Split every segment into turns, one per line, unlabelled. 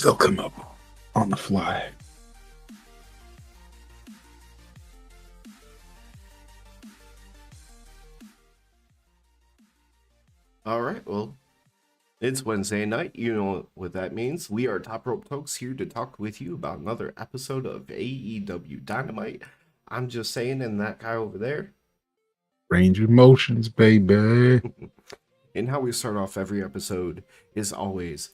They'll come up on the fly.
All right, well, it's Wednesday night. You know what that means. We are Top Rope Tokes here to talk with you about another episode of AEW Dynamite. I'm just saying, and that guy over there.
Range of motions, baby.
And how we start off every episode is always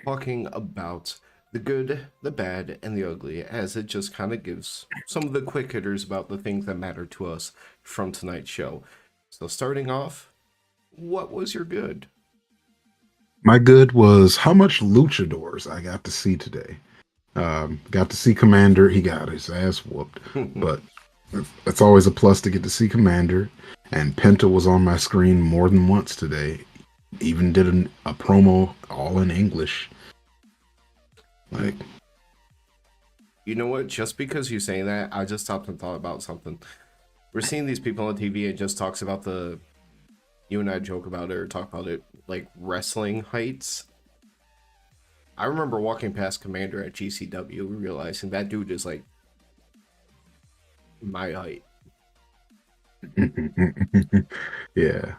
talking about the good, the bad, and the ugly, as it just kind of gives some of the quick hitters about the things that matter to us from tonight's show. So starting off, what was your good?
My good was how much luchadors I got to see today. Got to see Commander. He got his ass whooped, but it's always a plus to get to see Commander. And Penta was on my screen more than once today. Even did a promo all in English. Like,
you know what? Just because you say that, I just stopped and thought about something. We're seeing these people on TV. It just talks about you and I joke about it or talk about it, like wrestling heights. I remember walking past Commander at GCW, realizing that dude is like my height.
yeah.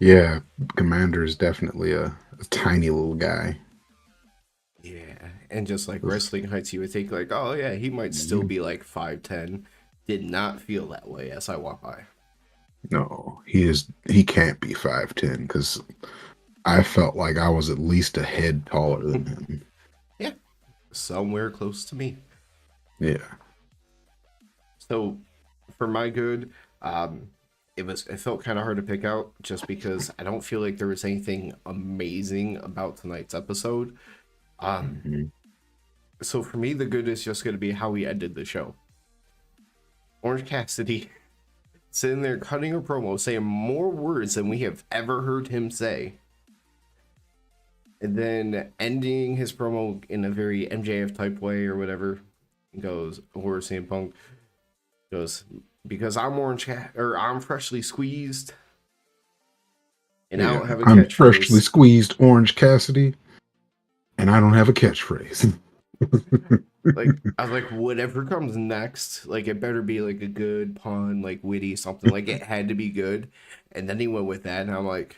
Yeah. Commander is definitely a tiny little guy.
Yeah, and just like wrestling heights, you would think like, oh yeah, he might still be like 5'10". Did not feel that way as I walked by.
No, he can't be 5'10" because I felt like I was at least a head taller than him.
Yeah, somewhere close to me.
Yeah.
So for my good, it felt kind of hard to pick out just because I don't feel like there was anything amazing about tonight's episode. So for me, the good is just going to be how we ended the show. Orange Cassidy sitting there cutting a promo, saying more words than we have ever heard him say. And then ending his promo in a very MJF type way or whatever. He goes, or CM Punk goes, because I'm I'm freshly squeezed. And I don't have a
I'm freshly
catchphrase.
squeezed Orange Cassidy, and I don't have a catchphrase.
Like, I was like, whatever comes next, like, it better be like a good pun, like witty, something. Like, it had to be good. And then he went with that, and I'm like,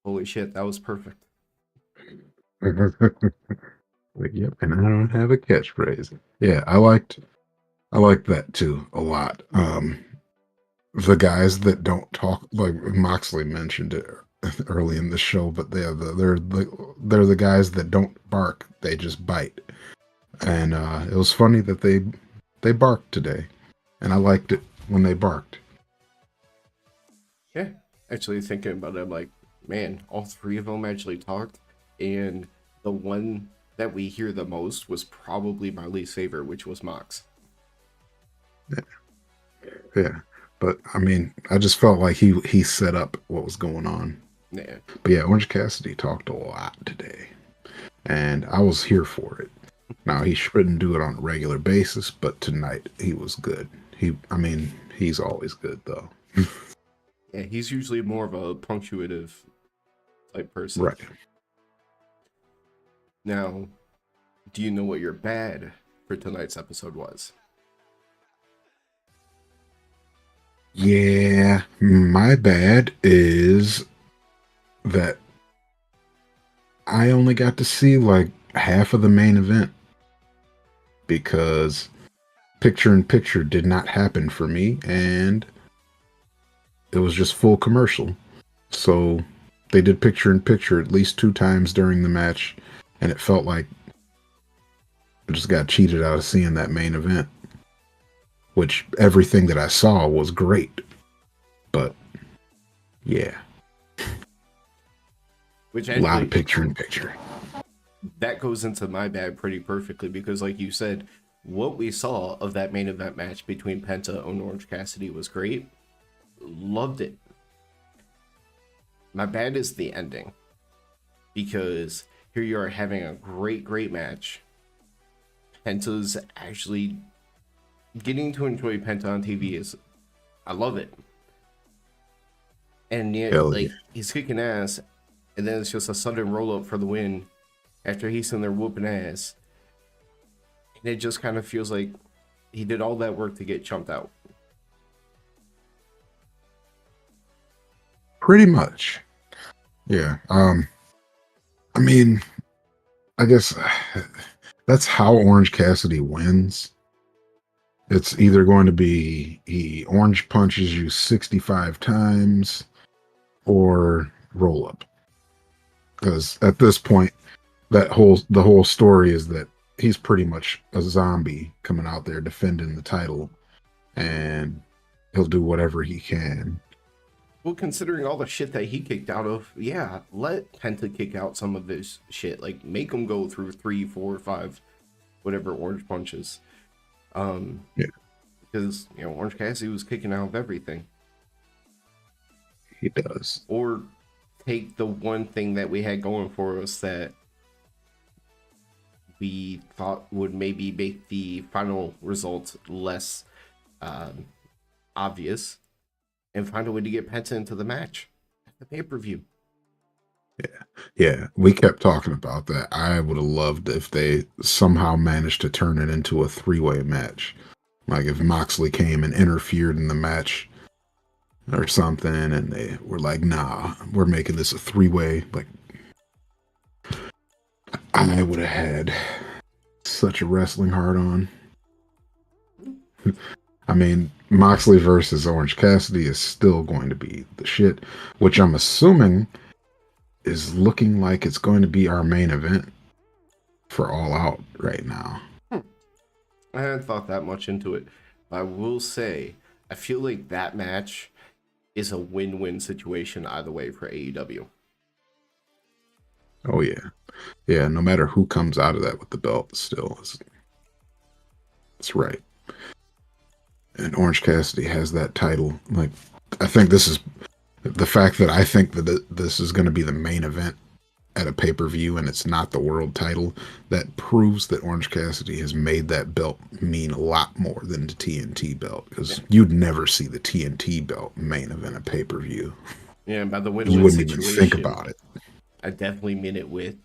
holy shit, that was perfect.
Like, yep, and I don't have a catchphrase. Yeah, I liked that too a lot. The guys that don't talk, like Moxley mentioned it early in the show, but they're the guys that don't bark; they just bite. And it was funny that they barked today, and I liked it when they barked.
Yeah, actually thinking about it, I'm like, man, all three of them actually talked, and the one that we hear the most was probably my least favorite, which was Mox.
Yeah, but I mean, I just felt like he set up what was going on.
Yeah.
But yeah, Orange Cassidy talked a lot today, and I was here for it. Now he shouldn't do it on a regular basis, but tonight he was good. He's always good though.
Yeah, he's usually more of a punctuative type person.
Right.
Now, do you know what your bad for tonight's episode was?
Yeah, my bad is that I only got to see like half of the main event because picture in picture did not happen for me, and it was just full commercial. So they did picture in picture at least 2 times during the match, and it felt like I just got cheated out of seeing that main event. Which everything that I saw was great. But yeah.
Which
A lot of picture in picture.
That goes into my bad pretty perfectly because, like you said, what we saw of that main event match between Penta and Orange Cassidy was great. Loved it. My bad is the ending. Because here you are having a great match. Penta's actually getting to enjoy Penta on TV I love it. And yet, like, he's kicking ass, and then it's just a sudden roll up for the win. after he's in there whooping ass. And it just kind of feels like he did all that work to get chumped out.
Pretty much. Yeah. I mean, I guess that's how Orange Cassidy wins. It's either going to be he orange punches you 65 times or roll up. Because at this point, the whole story is that he's pretty much a zombie coming out there defending the title, and he'll do whatever he can.
Well, considering all the shit that he kicked out of, yeah, let Penta kick out some of this shit. Like, make him go through 3, 4, 5, whatever orange punches.
Yeah,
Because, Orange Cassidy was kicking out of everything.
he does.
Or take the one thing that we had going for us that we thought would maybe make the final result less obvious, and find a way to get Penta into the match at the pay-per-view.
Yeah, we kept talking about that. I would have loved if they somehow managed to turn it into a three-way match. Like if Moxley came and interfered in the match or something, and they were like, nah, we're making this a three-way. Like, I would have had such a wrestling hard on. I mean, Moxley versus Orange Cassidy is still going to be the shit, which I'm assuming is looking like it's going to be our main event for All Out right now.
I hadn't thought that much into it. But I will say, I feel like that match is a win-win situation either way for AEW.
Oh yeah, yeah. No matter who comes out of that with the belt, still, it's right. And Orange Cassidy has that title. Like, I think this is the fact that I think that this is going to be the main event at a pay-per-view and it's not the world title, that proves that Orange Cassidy has made that belt mean a lot more than the TNT belt, because you'd never see the TNT belt main event a pay-per-view.
Yeah, by the
You
win-win
wouldn't
situation,
even think about it.
I definitely mean it with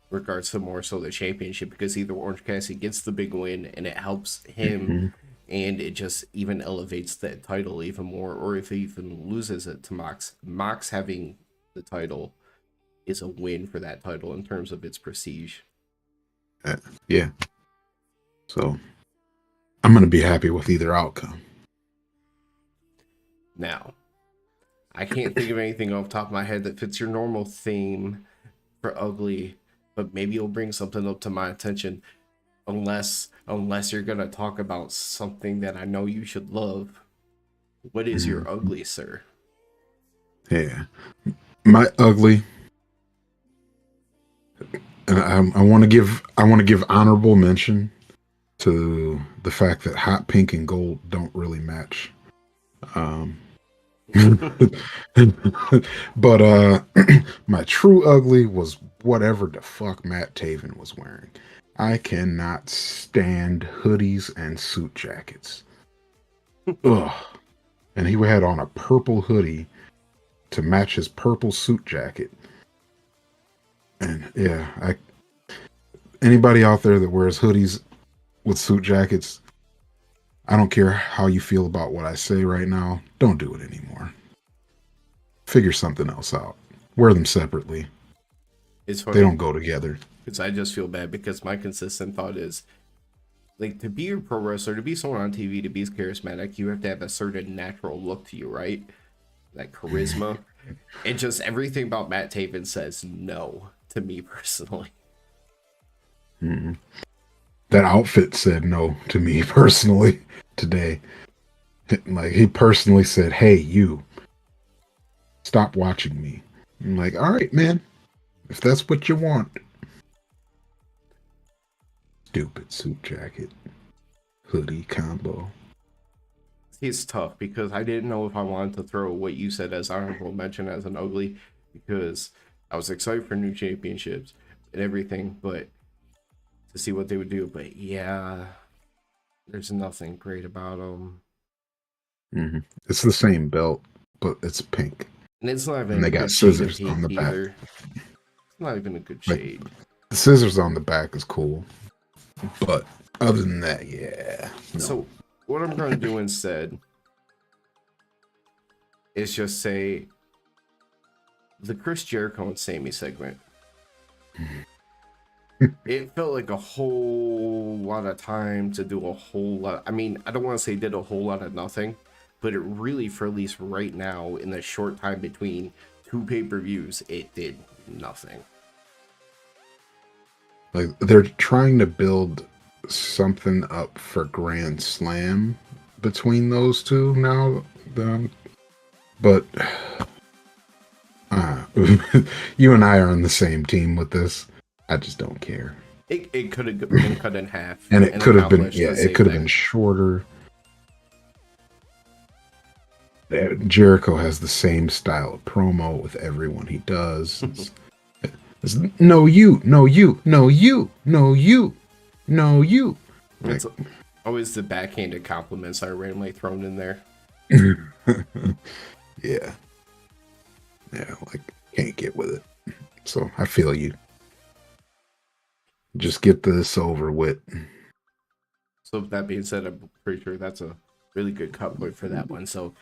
regards to more so the championship, because either Orange Cassidy gets the big win and it helps him and it just even elevates that title even more, or if he even loses it to Mox having the title is a win for that title in terms of its prestige.
Yeah. So I'm going to be happy with either outcome.
Now, I can't think of anything off the top of my head that fits your normal theme for ugly, but maybe you'll bring something up to my attention. Unless you're gonna talk about something that I know you should love. What is your ugly, sir?
Yeah. My ugly, and I want to give honorable mention to the fact that hot pink and gold don't really match. But my true ugly was whatever the fuck Matt Taven was wearing. I cannot stand hoodies and suit jackets. Ugh. And he had on a purple hoodie to match his purple suit jacket. And yeah, anybody out there that wears hoodies with suit jackets, I don't care how you feel about what I say right now, don't do it anymore. Figure something else out. Wear them separately.
It's funny.
They don't go together.
Because I just feel bad, because my consistent thought is, like, to be a pro wrestler, to be someone on TV, to be charismatic, you have to have a certain natural look to you, right? Like charisma. And just everything about Matt Taven says no to me personally.
Mm-mm. That outfit said no to me personally today. Like, he personally said, "Hey, you, stop watching me." I'm like, all right, man, if that's what you want. Stupid suit jacket, hoodie combo.
It's tough because I didn't know if I wanted to throw what you said as honorable mention as an ugly, because I was excited for new championships and everything, but to see what they would do. But yeah, there's nothing great about them.
Mm-hmm. It's the same belt, but it's pink.
And it's not even
And they
a
got
good shade of
scissors
pink
on the back.
either. It's not even a good
Like,
shade.
The scissors on the back is cool, but other than that, yeah, no.
So what I'm going to do instead is just say the Chris Jericho and Sammy segment. It felt like a whole lot of time to do a whole lot. I mean, I don't want to say did a whole lot of nothing, but it really, for at least right now, in the short time between two pay-per-views, it did nothing.
Like they're trying to build something up for Grand Slam between those two now, but you and I are on the same team with this. I just don't care.
It could have been cut in half,
And it could have been,
accomplished
yeah,
the
it
same
could have
thing.
been shorter. Jericho has the same style of promo with everyone he does. It's, no, you, no, you, no, you, no, you, no, you. Like,
It's always the backhanded compliments are randomly thrown in there.
yeah. Yeah, like, can't get with it. So I feel you. Just get this over with.
So with that being said, I'm pretty sure that's a really good cut point for that one. So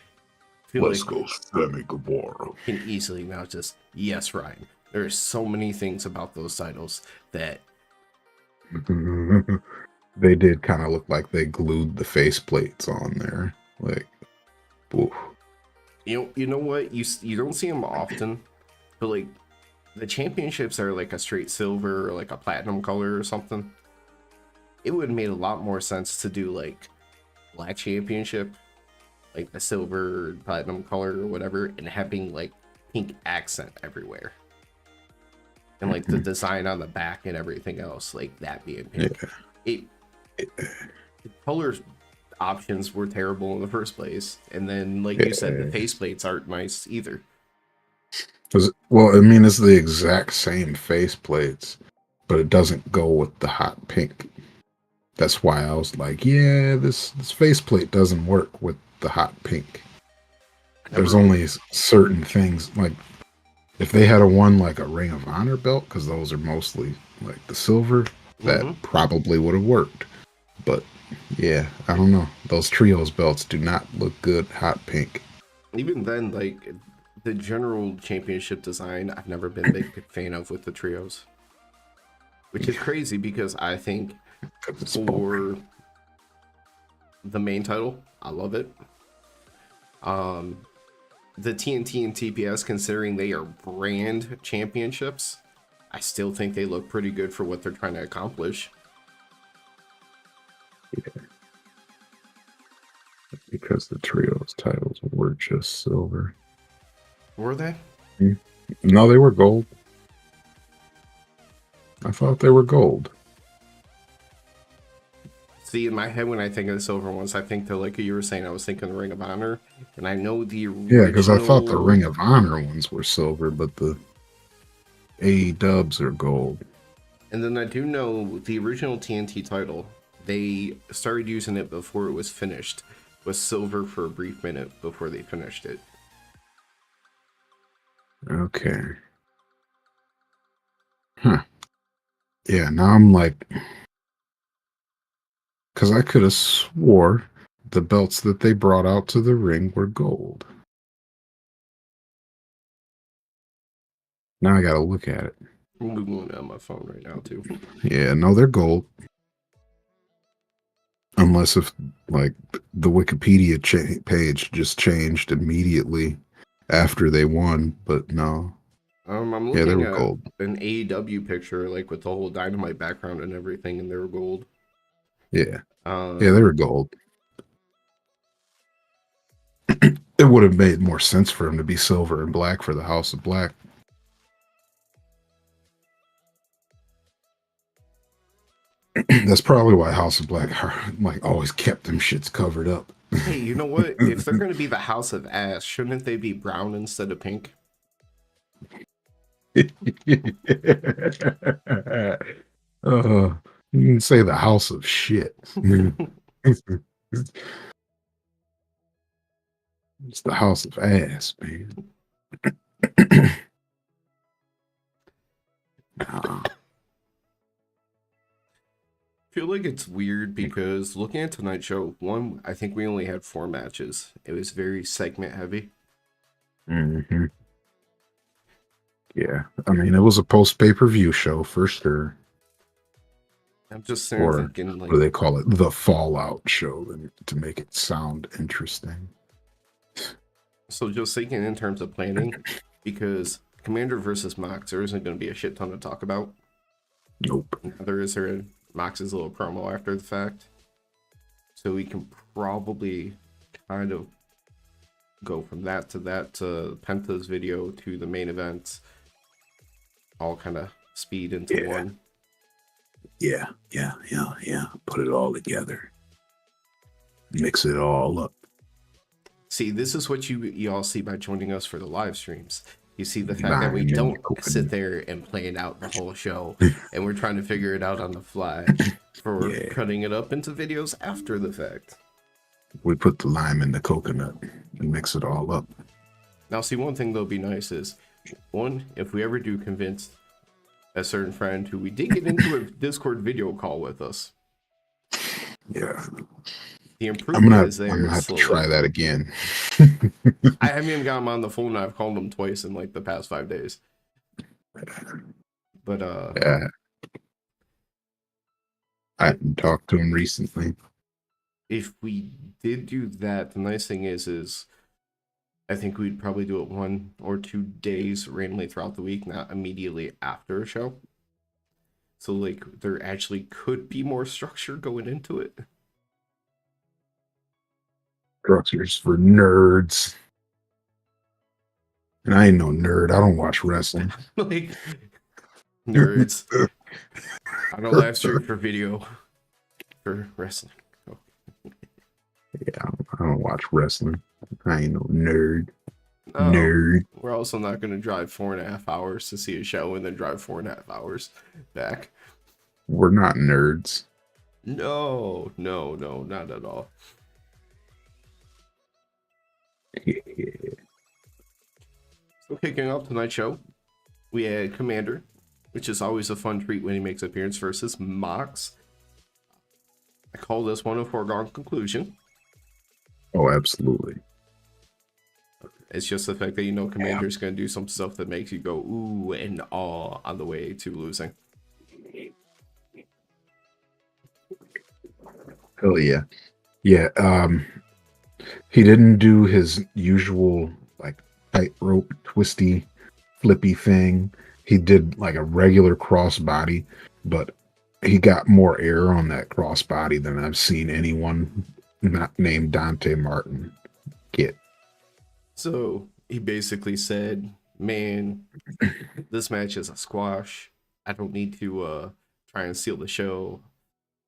I feel
Let's
like
go, Sammy Guevara.
can easily now just yes, Ryan. There's so many things about those titles that
They did kind of look like they glued the faceplates on there. Like, oof.
you know what you don't see them often, but like the championships are like a straight silver or like a platinum color or something. It would have made a lot more sense to do like black championship, like the silver platinum color or whatever, and having like pink accent everywhere. And like the design on the back and everything else, like that being pink.
Yeah.
The color options were terrible in the first place. And then, like you said, the faceplates aren't nice either.
Well, I mean, it's the exact same faceplates, but it doesn't go with the hot pink. That's why I was like, yeah, this faceplate doesn't work with the hot pink. There's only certain things, like if they had won like a Ring of Honor belt, because those are mostly like the silver, that probably would have worked. But yeah, I don't know. Those trios belts do not look good hot pink.
Even then, like the general championship design, I've never been a big fan of with the trios, which is crazy because I think for the main title, I love it. The TNT and TPS, considering they are brand championships, I still think they look pretty good for what they're trying to accomplish.
Yeah. Because the trios titles were just silver.
Were they?
No, they were gold. I thought they were gold.
See, in my head, when I think of the silver ones, I think they're like you were saying. I was thinking the Ring of Honor, and I know the original...
Yeah, because I thought the Ring of Honor ones were silver, but the AEWs are gold.
And then I do know the original TNT title, they started using it before it was finished, was silver for a brief minute before they finished it.
Okay. Huh. Yeah, now I'm like... Because I could have swore the belts that they brought out to the ring were gold. Now I got to look at it.
I'm Googling it on my phone right now, too.
Yeah, no, they're gold. Unless if, like, the Wikipedia page just changed immediately after they won, but no.
I'm
Yeah, they
looking
were
at
gold.
an AEW picture, like with the whole Dynamite background and everything, and they were gold.
Yeah. Yeah, they were gold. It would have made more sense for them to be silver and black for the House of Black. That's probably why House of Black like always kept them shits covered up.
Hey, you know what? If they're going to be the House of Ass, shouldn't they be brown instead of pink?
You can say the House of Shit. It's the House of Ass, man. Nah.
feel like it's weird because looking at tonight's show, one, I think we only had 4 matches. It was very segment heavy.
Mm-hmm. Yeah, I mean, it was a post pay-per-view show for sure.
I'm just sitting
Or
thinking,
what
like,
do they call it? The Fallout show, to make it sound interesting.
so just thinking in terms of planning, because Commander versus Mox, there isn't going to be a shit ton to talk about.
Nope.
There is her Mox's little promo after the fact. So we can probably kind of go from that to Penta's video to the main event. All kind of speed into one.
Yeah. Put it all together. Mix it all up.
See, this is what you all see by joining us for the live streams. You see the fact that we
Lime and
don't
coconut.
sit there and plan out the whole show, and we're trying to figure it out on the fly for
Yeah.
cutting it up into videos after the fact.
We put the lime in the coconut and mix it all up.
Now, see, one thing that'll be nice is, one, if we ever do convince a certain friend who we did get into a Discord video call with us,
Yeah.
the improvement is there.
I'm gonna have
slowly.
to try that again.
I haven't even got him on the phone. I've called him twice in like the past 5 days. But
Yeah. I haven't talked to him recently.
if we did do that, the nice thing is I think we'd probably do it 1 or 2 days randomly throughout the week, not immediately after a show. So like there actually could be more structure going into it.
Structures for nerds. And I ain't no nerd. I don't watch wrestling.
Like nerds. I don't live stream for video for wrestling. Oh.
Yeah, I don't watch wrestling. I ain't no nerd.
No,
Nerd.
we're also not going to drive 4.5 hours to see a show and then drive 4.5 hours back.
We're not nerds.
No, not at all.
Yeah.
So kicking off tonight's show, we had Commander, which is always a fun treat when he makes an appearance, versus Mox. I call this one a foregone conclusion.
Oh, absolutely.
It's just the fact that you know Commander's going to do some stuff that makes you go ooh and aw on the way to losing.
Hell yeah. Yeah, he didn't do his usual like tightrope twisty flippy thing. He did like a regular crossbody, but he got more air on that crossbody than I've seen anyone not named Dante Martin get.
So he basically said, man, this match is a squash. I don't need to try and steal the show.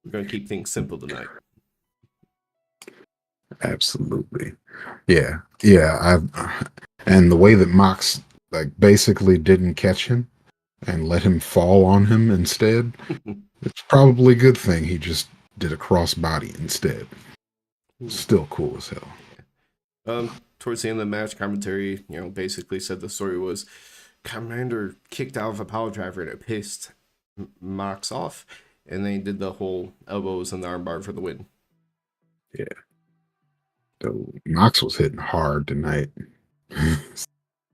We're going to keep things simple tonight.
Absolutely. Yeah. And the way that Mox like basically didn't catch him and let him fall on him instead, it's probably a good thing he just did a crossbody instead. Still cool as hell.
Towards the end of the match, commentary, basically said the story was Commander kicked out of a power driver and it pissed Mox off, and they did the whole elbows and the armbar for the win.
Yeah. So Mox was hitting hard tonight.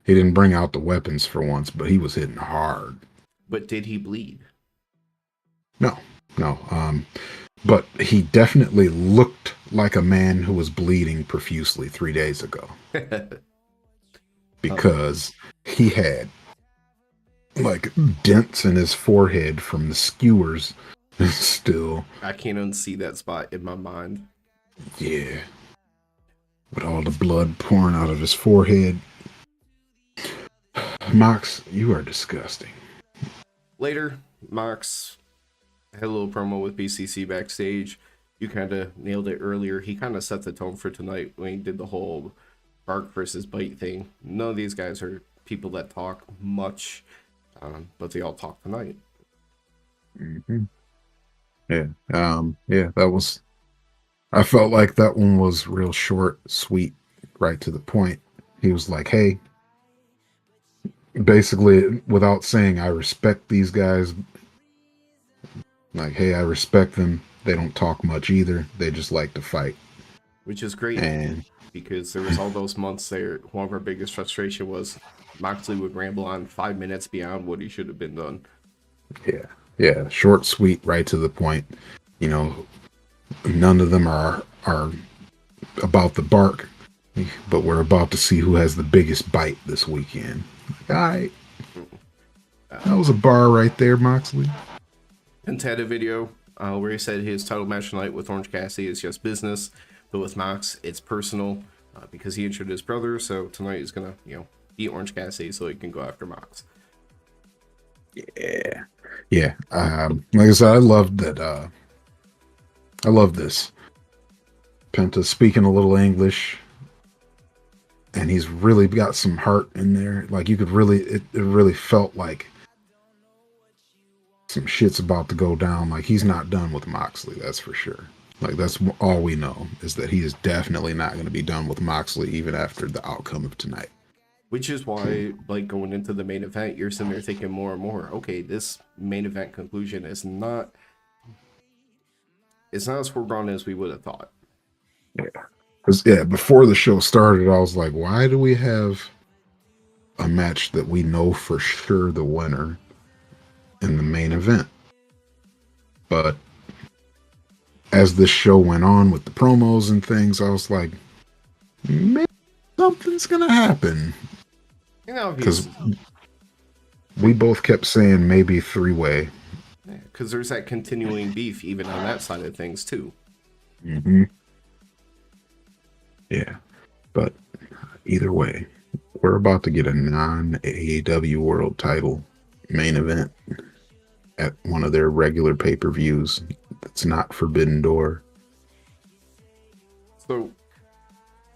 He didn't bring out the weapons for once, but he was hitting hard.
But did he bleed?
No. But he definitely looked like a man who was bleeding profusely 3 days ago. Because he had like dents in his forehead from the skewers still.
I can't unsee that spot in my mind.
Yeah. With all the blood pouring out of his forehead. Mox, you are disgusting.
Later, Mox had a little promo with BCC backstage. You kind of nailed it earlier. He kind of set the tone for tonight when he did the whole bark versus bite thing. None of these guys are people that talk much, but they all talk tonight.
Mm-hmm. Yeah. That was. I felt like that one was real short, sweet, right to the point. He was like, "Hey," basically, without saying, "I respect these guys," Like, hey, I respect them. They don't talk much either. They just like to fight.
Which is great
And
because there was all those months there. One of our biggest frustration was Moxley would ramble on 5 minutes beyond what he should have been done.
yeah, yeah, short, sweet, right to the point. You know, none of them are about the bark, but we're about to see who has the biggest bite this weekend. All right, that was a bar right there, Moxley.
Pence had a video where he said his title match tonight with Orange Cassidy is just business, but with Mox, it's personal because he injured his brother. So tonight he's gonna, beat Orange Cassidy so he can go after Mox.
Yeah, yeah. Like I said, I loved that. I love this. Penta speaking a little English, and he's really got some heart in there. Like you could really, it really felt like some shit's about to go down. Like he's not done with Moxley, that's for sure. Like that's all we know is that he is definitely not going to be done with Moxley even after the outcome of tonight.
Which is why, like going into the main event, you're sitting there thinking more and more. Okay, this main event conclusion is not. It's not as foregone as we would have thought.
Yeah, because before the show started, I was like, why do we have a match that we know for sure the winner in the main event? But as this show went on with the promos and things, I was like, maybe something's gonna happen. Because we both kept saying maybe 3-way.
Because there's that continuing beef even on that side of things too.
Mm-hmm. Yeah, but either way, we're about to get a non-AEW World Title main event at one of their regular pay-per-views. That's not Forbidden Door.
So,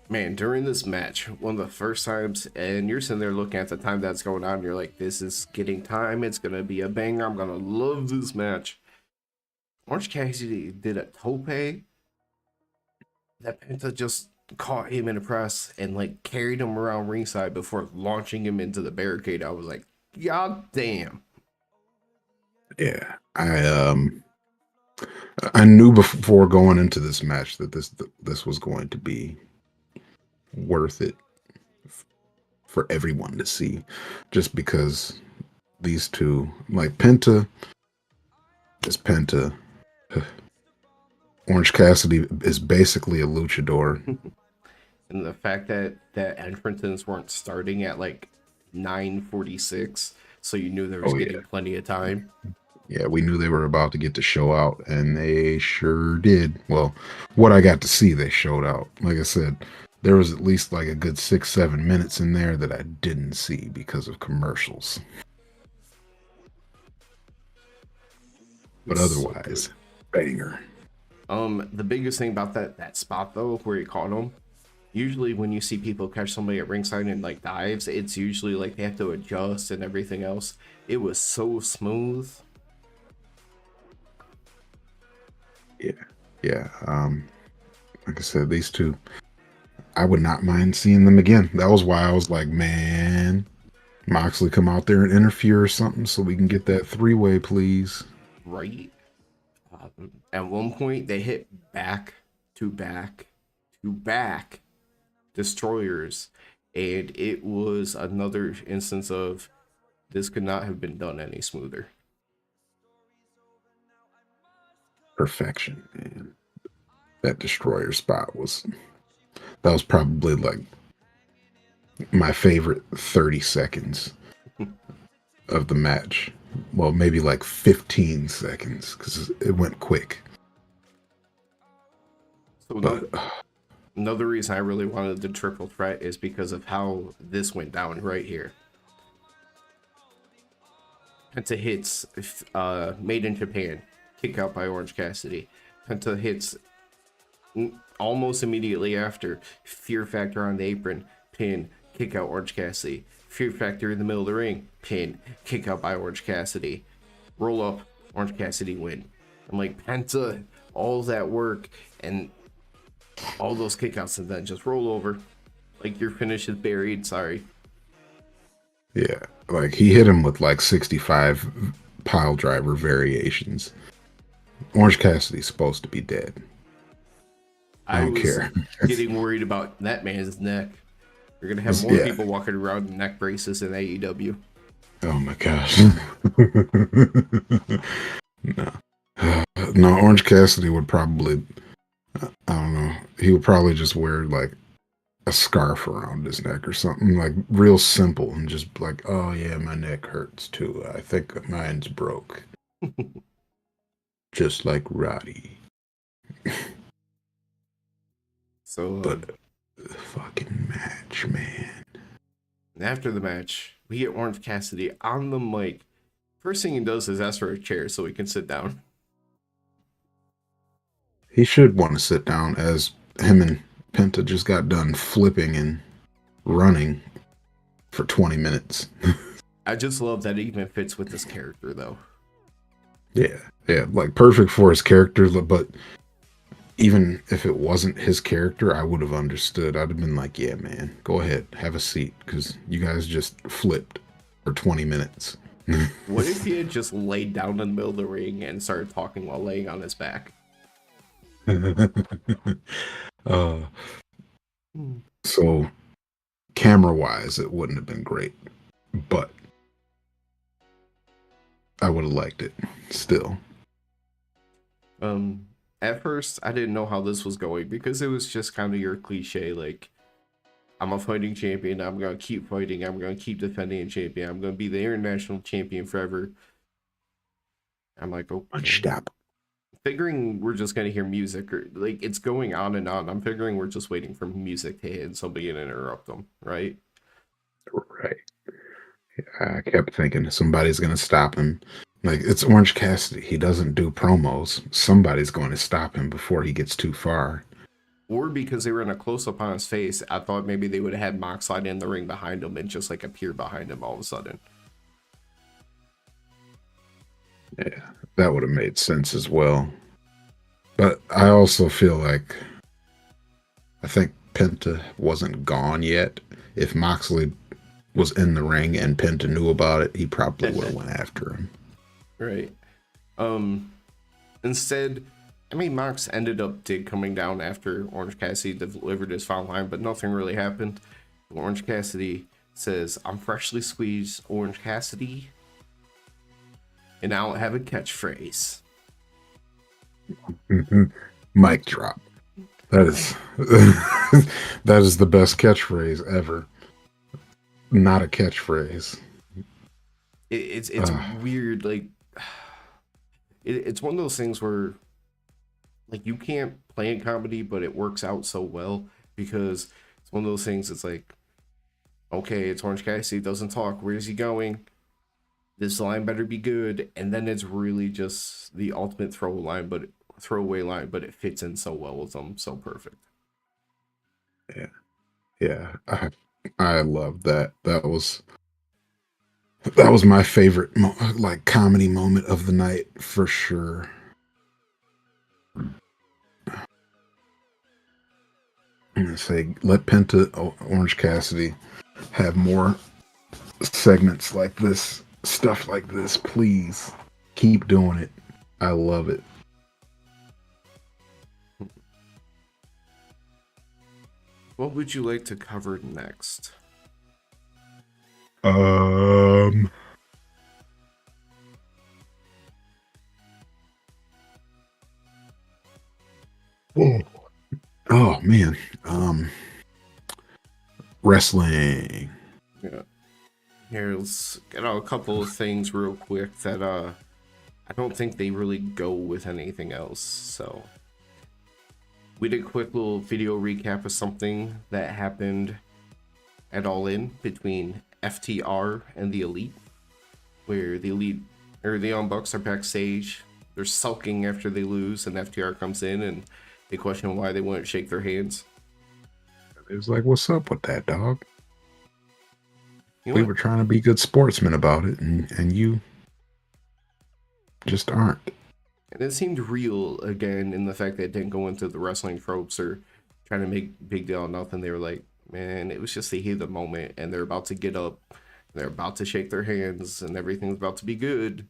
man, during this match, one of the first times, and you're sitting there looking at the time that's going on, you're like, this is getting time. It's going to be a banger. I'm going to love this match. Orange Cassidy did a tope that Penta just caught him in a press and like carried him around ringside before launching him into the barricade. I was like, God damn.
Yeah, I knew before going into this match that this was going to be worth it for everyone to see, just because these two, like Penta is Penta. Orange Cassidy is basically a luchador.
And the fact that entrances weren't starting at like 9:46, so you knew there was getting plenty of time.
Yeah, we knew they were about to get the show out, and they sure did. Well, what I got to see, they showed out. Like I said, there was at least like a good 6-7 minutes in there that I didn't see because of commercials. But otherwise, so banger.
The biggest thing about that spot though, where he caught him, usually when you see people catch somebody at ringside and like dives, it's usually like they have to adjust and everything else. It was so smooth.
Yeah. Like I said, these two, I would not mind seeing them again. That was why I was like, man, Moxley, come out there and interfere or something so we can get that 3-way, please.
Right. At one point, they hit back to back destroyers, and it was another instance of this could not have been done any smoother.
Perfection, man. That destroyer spot was probably like my favorite 30 seconds of the match. Well, maybe like 15 seconds because it went quick.
So another reason I really wanted the triple threat is because of how this went down right here. Penta hits Made in Japan, kick out by Orange Cassidy. Penta hits almost immediately after Fear Factor on the apron, pin, kick out Orange Cassidy. Fear Factor in the middle of the ring, pin, kick out by Orange Cassidy. Roll up, Orange Cassidy win. I'm like, Penta, all that work and all those kickouts and then just roll over. Like your finish is buried, sorry.
Yeah, like he hit him with like 65 pile driver variations. Orange Cassidy's supposed to be dead. I
I
don't
was
care.
getting worried about that man's neck. You're gonna have more
Yeah.
people walking around in neck braces in AEW.
Oh my gosh. No. No, Orange Cassidy would probably, I don't know, he would probably just wear like a scarf around his neck or something, like real simple, and just like, oh yeah, my neck hurts too. I think mine's broke. Just like Roddy.
So,
But fucking match, man.
after the match, we get Orange Cassidy on the mic. First thing he does is ask for a chair so he can sit down.
He should want to sit down, as him and Penta just got done flipping and running for 20 minutes.
I just love that it even fits with this character, though.
Yeah, like perfect for his character, but even if it wasn't his character, I would have understood. I'd have been like, yeah, man, go ahead, have a seat, because you guys just flipped for 20 minutes.
What if he had just laid down in the middle of the ring and started talking while laying on his back?
uh, so, camera wise, it wouldn't have been great, but I would have liked it still.
At first, I didn't know how this was going because it was just kind of your cliche, like, I'm a fighting champion, I'm going to keep fighting, I'm going to keep defending a champion, I'm going to be the international champion forever. I'm like, okay.
Stop.
Figuring we're just going to hear music, or like, it's going on and on. I'm figuring we're just waiting for music to hit and somebody can interrupt them, right?
Right. I kept thinking somebody's going to stop him. Like, it's Orange Cassidy. He doesn't do promos. Somebody's going to stop him before he gets too far.
Or because they were in a close up on his face, I thought maybe they would have had Mox slide in the ring behind him and just like appear behind him all of a sudden.
Yeah, that would have made sense as well. But I also feel like I think Penta wasn't gone yet. If Moxley was in the ring and Penta knew about it, he probably would have went after him.
Right. Instead, I mean, Mox did coming down after Orange Cassidy delivered his foul line, but nothing really happened. Orange Cassidy says, "I'm freshly squeezed Orange Cassidy, and I don't have a catchphrase."
Mic drop. That is that is the best catchphrase ever. Not a catchphrase.
It's weird. Like, it's one of those things where, like, you can't plan comedy, but it works out so well because it's one of those things. It's like, okay, it's Orange Cassidy, doesn't talk. Where's he going? This line better be good. And then it's really just the ultimate throwaway line, but it fits in so well with them, so perfect.
Yeah. I love that. That was my favorite like comedy moment of the night for sure. I'm gonna say let Penta Orange Cassidy have more segments like this, stuff like this, please. Keep doing it. I love it.
What would you like to cover next?
Oh man. Wrestling.
Yeah. Here, let's get out a couple of things real quick that I don't think they really go with anything else. So we did a quick little video recap of something that happened at All In between FTR and the Elite, where the Elite or the Young Bucks are backstage. They're sulking after they lose, and FTR comes in and they question why they wouldn't shake their hands.
It was like, what's up with that, dog?
You know
We
what?
were trying to be good sportsmen about it, and you just aren't.
And it seemed real again in the fact that it didn't go into the wrestling tropes or trying to make big deal of nothing. They were like, man, it was just the heat of the moment, and they're about to get up, they're about to shake their hands, and everything's about to be good.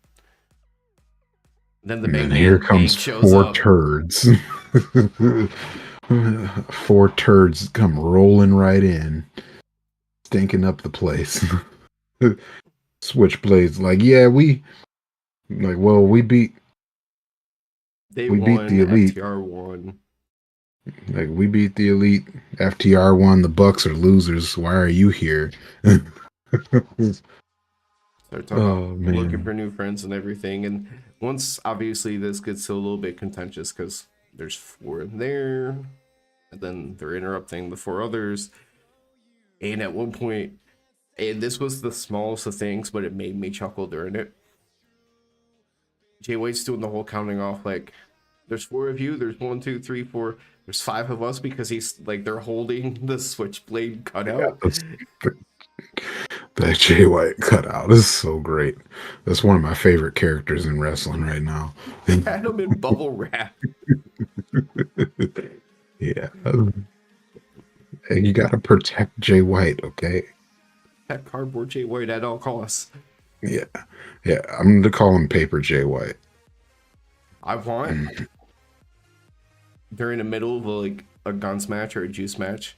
Then the
And then
big
here
man
comes
Bank shows
four
up.
turds. Four turds come rolling right in, stinking up the place. Switchblades like, yeah, well,
They
we beat
won,
the elite.
FTR won.
Like, we beat the elite. FTR won. The Bucks are losers. Why are you here?
They're talking about
Oh
looking
man.
for new friends and everything. And once, obviously, this gets a little bit contentious because there's four in there, and then they're interrupting the four others. And at one point, and this was the smallest of things, but it made me chuckle during it. Jay White's doing the whole counting off, like, there's four of you, there's 1, 2, 3, 4, there's 5 of us, because he's like, they're holding the switchblade
Yeah,
cutout.
that Jay White cutout is so great. That's one of my favorite characters in wrestling right now.
Had him in bubble wrap.
Yeah. And you got to protect Jay White, okay?
That cardboard Jay White at all costs.
Yeah. Yeah. I'm going to call him Paper Jay White.
I want, during the middle of a guns match or a juice match,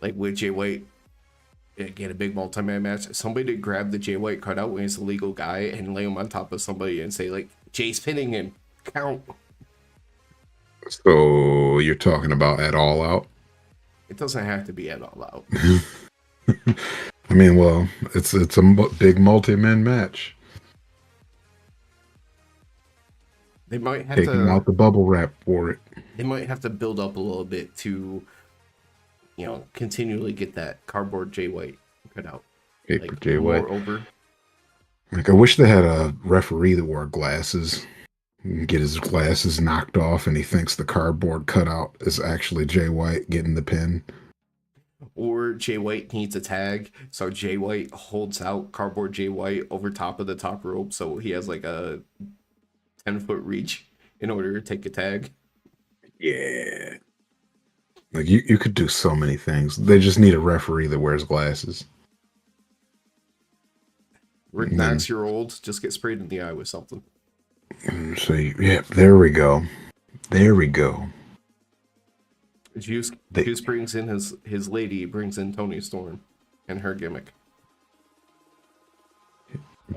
like with Jay White, get a big multi-man match, somebody to grab the Jay White cutout when he's a legal guy and lay him on top of somebody and say, like, Jay's pinning him. Count.
So you're talking about at All Out?
It doesn't have to be at all out.
I mean, well, it's a big multi-man match.
They might have
Taking
to
out the bubble wrap for it.
they might have to build up a little bit to, continually get that cardboard Jay White cut out.
Paper
Like
Jay
more
White.
over.
Like, I wish they had a referee that wore glasses. Get his glasses knocked off, and he thinks the cardboard cutout is actually Jay White getting the pin.
Or Jay White needs a tag, so Jay White holds out cardboard Jay White over top of the top rope, so he has like a 10-foot reach in order to take a tag.
Yeah. Like, you could do so many things. They just need a referee that wears glasses.
Rick Knox, you're old, just get sprayed in the eye with something.
So, yeah, there we go. There we go.
Juice brings in his lady, brings in Tony Storm and her gimmick.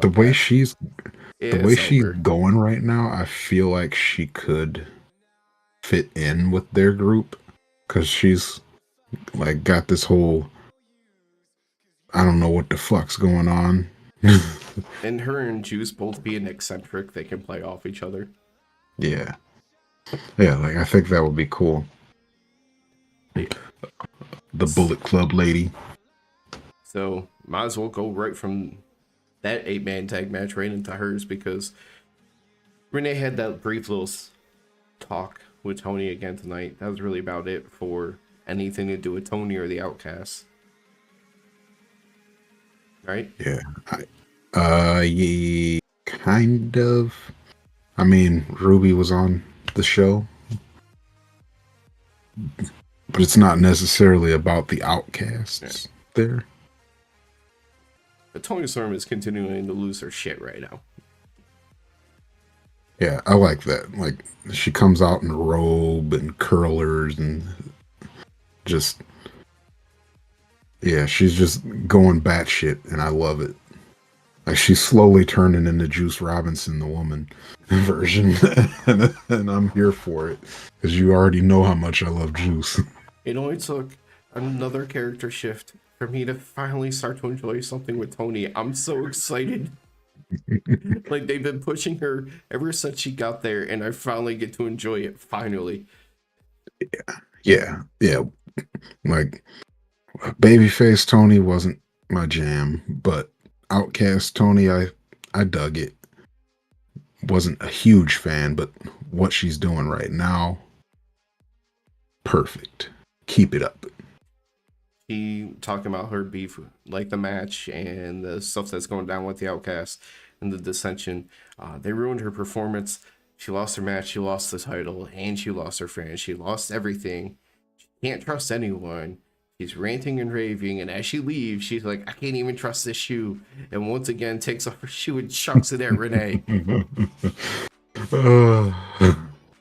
The way she's
Over.
going right now, I feel like she could fit in with their group, because she's like got this whole, I don't know what the fuck's going on.
And her and Juice both being eccentric, they can play off each other.
Yeah. Yeah, like, I think that would be cool. The Bullet Club lady.
So might as well go right from that 8-man tag match right into hers, because Renee had that brief little talk with Tony again tonight. That was really about it for anything to do with Tony or the Outcasts. Right?
Yeah. Yeah, kind of. I mean, Ruby was on the show, but it's not necessarily about the Outcasts there.
But Tony Storm is continuing to lose her shit right now.
Yeah, I like that. Like, she comes out in a robe and curlers and just, yeah, she's just going batshit, and I love it. Like, she's slowly turning into Juice Robinson, the woman version, and I'm here for it, because you already know how much I love Juice.
It only took another character shift for me to finally start to enjoy something with Tony. I'm so excited. Like, they've been pushing her ever since she got there, and I finally get to enjoy it, finally.
Yeah. Like, babyface Tony wasn't my jam, but Outcast Tony, I dug it. Wasn't a huge fan, but what she's doing right now, perfect. Keep it up.
She talking about her beef, like the match and the stuff that's going down with the Outcast and the dissension. They ruined her performance. She lost her match, she lost the title, and she lost her fans. She lost everything. She can't trust anyone. She's ranting and raving, and as she leaves, she's like, I can't even trust this shoe. And once again, takes off her shoe and chucks it at Renee.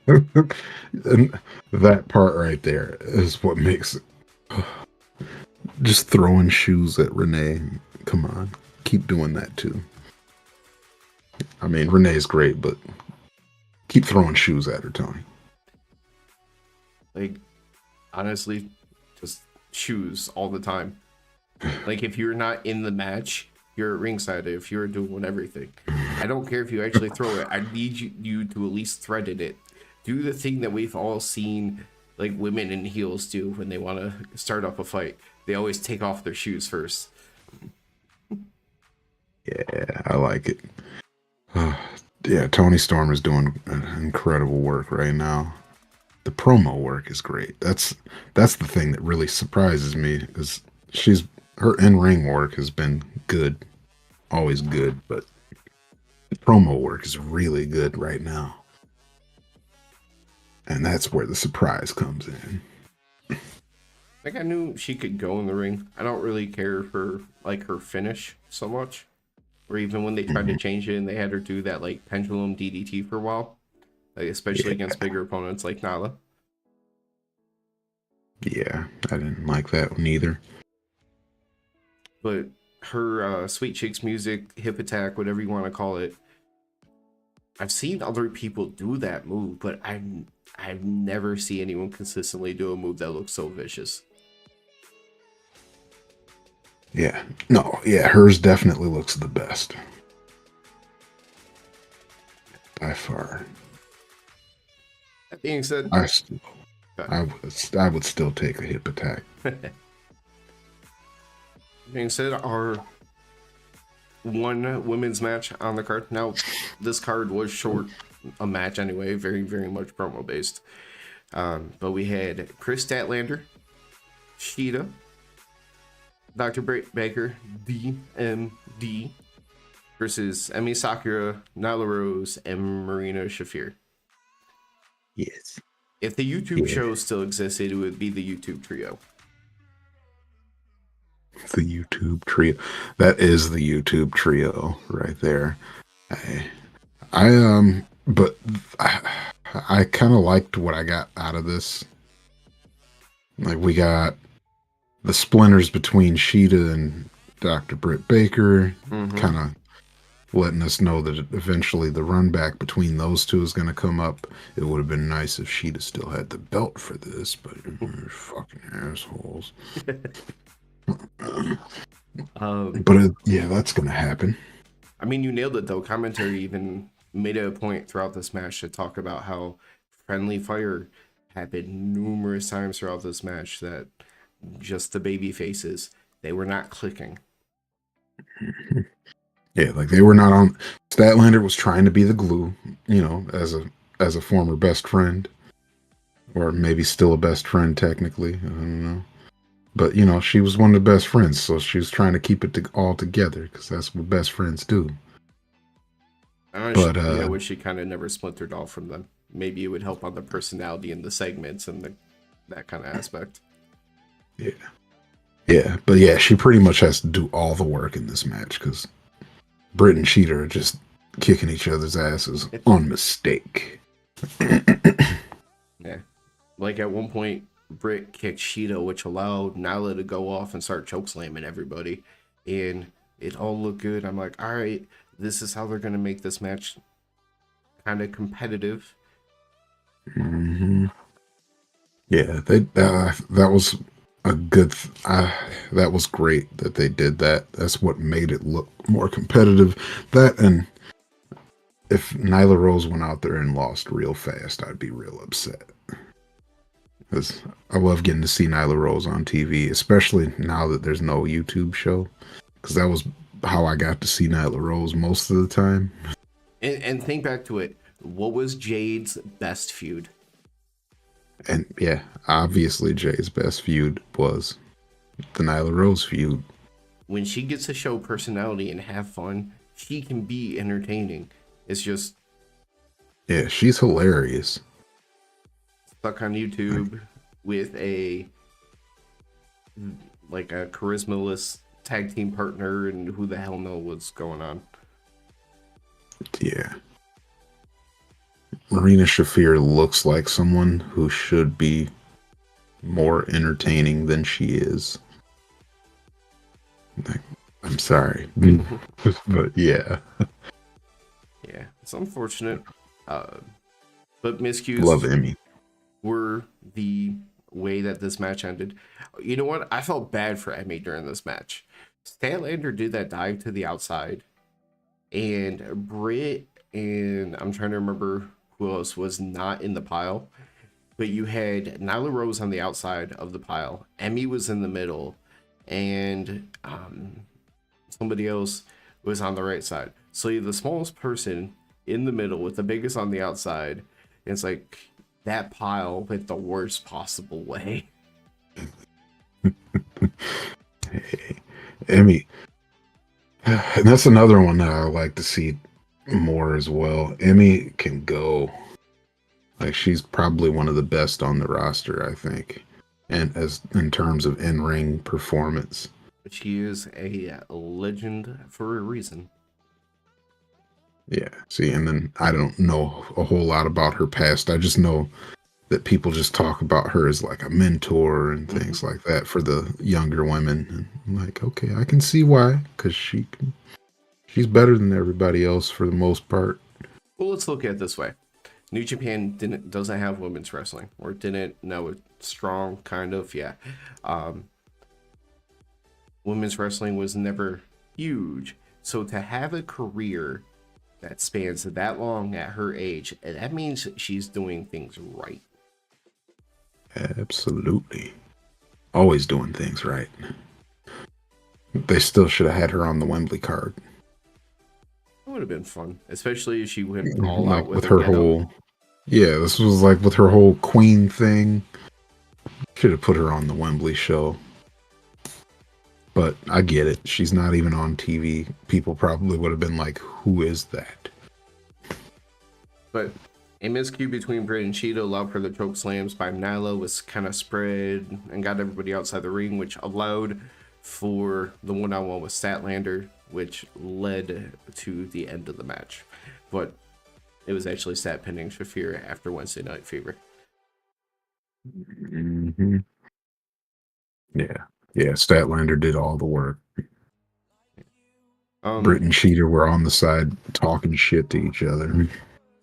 And that part right there is what makes it. Just throwing shoes at Renee. Come on, keep doing that too. I mean, Renee's great, but keep throwing shoes at her, Tony.
Like, honestly, just shoes all the time. Like, if you're not in the match, you're at ringside. If you're doing everything, I don't care if you actually throw it. I need you to at least threaded it. Do the thing that we've all seen, like women in heels do when they want to start up a fight. They always take off their shoes first.
Yeah, I like it. Yeah, Tony Storm is doing incredible work right now. The promo work is great. That's the thing that really surprises me is her in-ring work has been good, always good, but the promo work is really good right now. And that's where the surprise comes in.
Like, I knew she could go in the ring. I don't really care for like her finish so much. Or even when they tried to change it and they had her do that like pendulum DDT for a while, like especially against bigger opponents like Nala.
Yeah, I didn't like that one either.
But her Sweet Chicks music, hip attack, whatever you want to call it, I've seen other people do that move, but I've never seen anyone consistently do a move that looks so vicious.
Yeah, no, yeah, hers definitely looks the best by far.
That being said,
I would still take a hip attack.
being said, our one women's match on the card. Now, this card was short, a match anyway, very, very much promo based. But we had Chris Statlander, Sheeta, Dr. Britt Baker, DMD, versus Emi Sakura, Nyla Rose, and Marina Shafir.
Yes.
If the YouTube show still existed, it would be the YouTube trio.
The YouTube trio. That is the YouTube trio right there. But I kind of liked what I got out of this. Like, we got the splinters between Sheeta and Dr. Britt Baker, kind of letting us know that eventually the run back between those two is going to come up. It would have been nice if Sheeta still had the belt for this, but you're fucking assholes. Yeah, that's going to happen.
I mean, you nailed it though. Commentary even made it a point throughout this match to talk about how friendly fire happened numerous times throughout this match, that just the baby faces, they were not clicking.
Yeah, like they were not on. Statlander was trying to be the glue, as a former best friend, or maybe still a best friend technically. I don't know, but she was one of the best friends, so she was trying to keep it all together because that's what best friends do.
But I wish she kind of never splintered off from them. Maybe it would help on the personality and the segments and that kind of aspect.
Yeah, but yeah, she pretty much has to do all the work in this match because Britt and Sheeta are just kicking each other's asses on mistake.
Yeah, like at one point, Britt kicked Sheeta, which allowed Nyla to go off and start chokeslamming everybody, and it all looked good. I'm like, all right, this is how they're gonna make this match kind of competitive.
Yeah, that was a good. That was great that they did that. That's what made it look more competitive. That, and if Nyla Rose went out there and lost real fast, I'd be real upset. Because I love getting to see Nyla Rose on TV, especially now that there's no YouTube show. Because that was how I got to see Nyla Rose most of the time.
And think back to it. What was Jade's best feud?
And yeah, obviously Jay's best feud was the Nyla Rose feud.
When she gets to show personality and have fun, she can be entertaining. It's just...
yeah, she's hilarious.
Stuck on YouTube with a charisma-less tag team partner, and who the hell knows what's going on.
Yeah. Marina Shafir looks like someone who should be more entertaining than she is. Like, I'm sorry, but yeah,
Yeah, it's unfortunate. But
love
miscues
Emmy.
were the way that this match ended. You know what? I felt bad for Emmy during this match. Statlander did that dive to the outside, and Britt and I'm trying to remember who else was not in the pile, but you had Nyla Rose on the outside of the pile. Emmy was in the middle, and somebody else was on the right side. So you're the smallest person in the middle with the biggest on the outside. And it's like that pile went the worst possible way.
Hey, Emmy, and that's another one that I like to see more as well. Emmy can go. Like she's probably one of the best on the roster, I think, and as in terms of in-ring performance.
She is a legend for a reason.
Yeah. See, and then I don't know a whole lot about her past. I just know that people just talk about her as like a mentor and things like that for the younger women. And I'm like, okay, I can see why, because she's better than everybody else for the most part.
Well, let's look at it this way. New Japan doesn't have women's wrestling, or didn't. No, it's strong, kind of, yeah. Women's wrestling was never huge, so to have a career that spans that long at her age, that means she's doing things right.
Absolutely. Always doing things right. They still should have had her on the Wembley card.
It would have been fun, especially if she went all
Like
out with
her
her get up.
whole, yeah, this was like with her whole Queen thing. Should have put her on the Wembley show. But I get it. She's not even on TV. People probably would have been like, who is that?
But a miscue between Britt and Cheetah allowed for the choke slams by Nyla was kind of spread and got everybody outside the ring, which allowed for the one-on-one with Statlander, which led to the end of the match. But it was actually Stat pinning Shafir after Wednesday Night Fever.
Mm-hmm. Yeah. Yeah, Statlander did all the work. Britt and Cheetah were on the side talking shit to each other.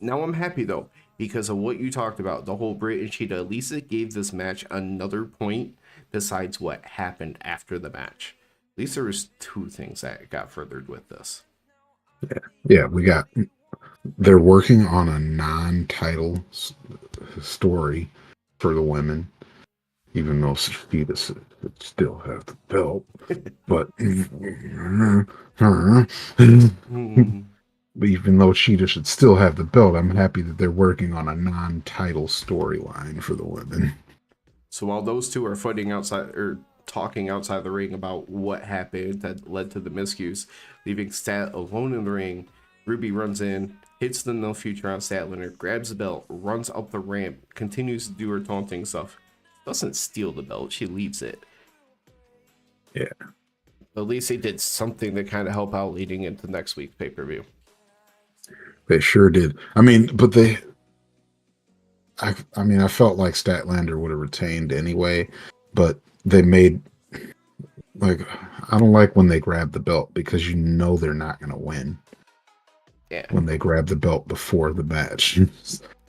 Now I'm happy though, because of what you talked about, the whole Britt and Cheetah. At least it gave this match another point besides what happened after the match. At least there was two things that got furthered with this.
Yeah, they're working on a non-title story for the women, even though Cheetah should still have the belt. But even though Cheetah should still have the belt, I'm happy that they're working on a non-title storyline for the women.
So while those two are fighting outside or talking outside the ring about what happened that led to the miscues, leaving Stat alone in the ring, Ruby runs in, hits the no future on Statlander, grabs the belt, runs up the ramp, continues to do her taunting stuff. Doesn't steal the belt, she leaves it.
Yeah.
At least they did something to kind of help out leading into next week's pay-per-view.
They sure did. I mean, but I felt like Statlander would have retained anyway, but they made, like, I don't like when they grab the belt because you know they're not going to win.
Yeah.
When they grab the belt before the match.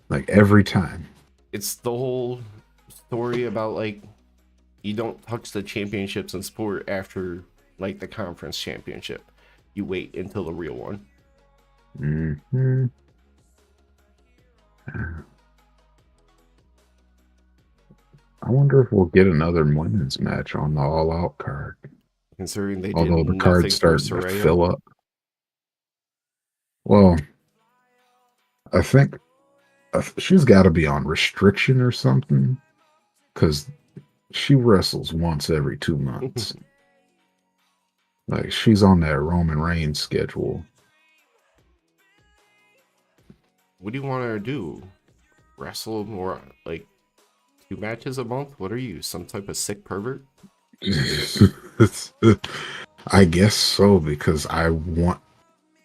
Like, every time.
It's the whole story about, like, you don't touch the championships in sport after, like, the conference championship. You wait until the real one.
Mm-hmm. I wonder if we'll get another women's match on the All Out card.
Considering they
Although
did
the
nothing
card's
for
starting to
Saraya.
fill up. Well, I think she's got to be on restriction or something, because she wrestles once every 2 months. Like, she's on that Roman Reigns schedule.
What do you want her to do? Wrestle more, like, 2 matches a month? What are you, some type of sick pervert?
I guess so, because I want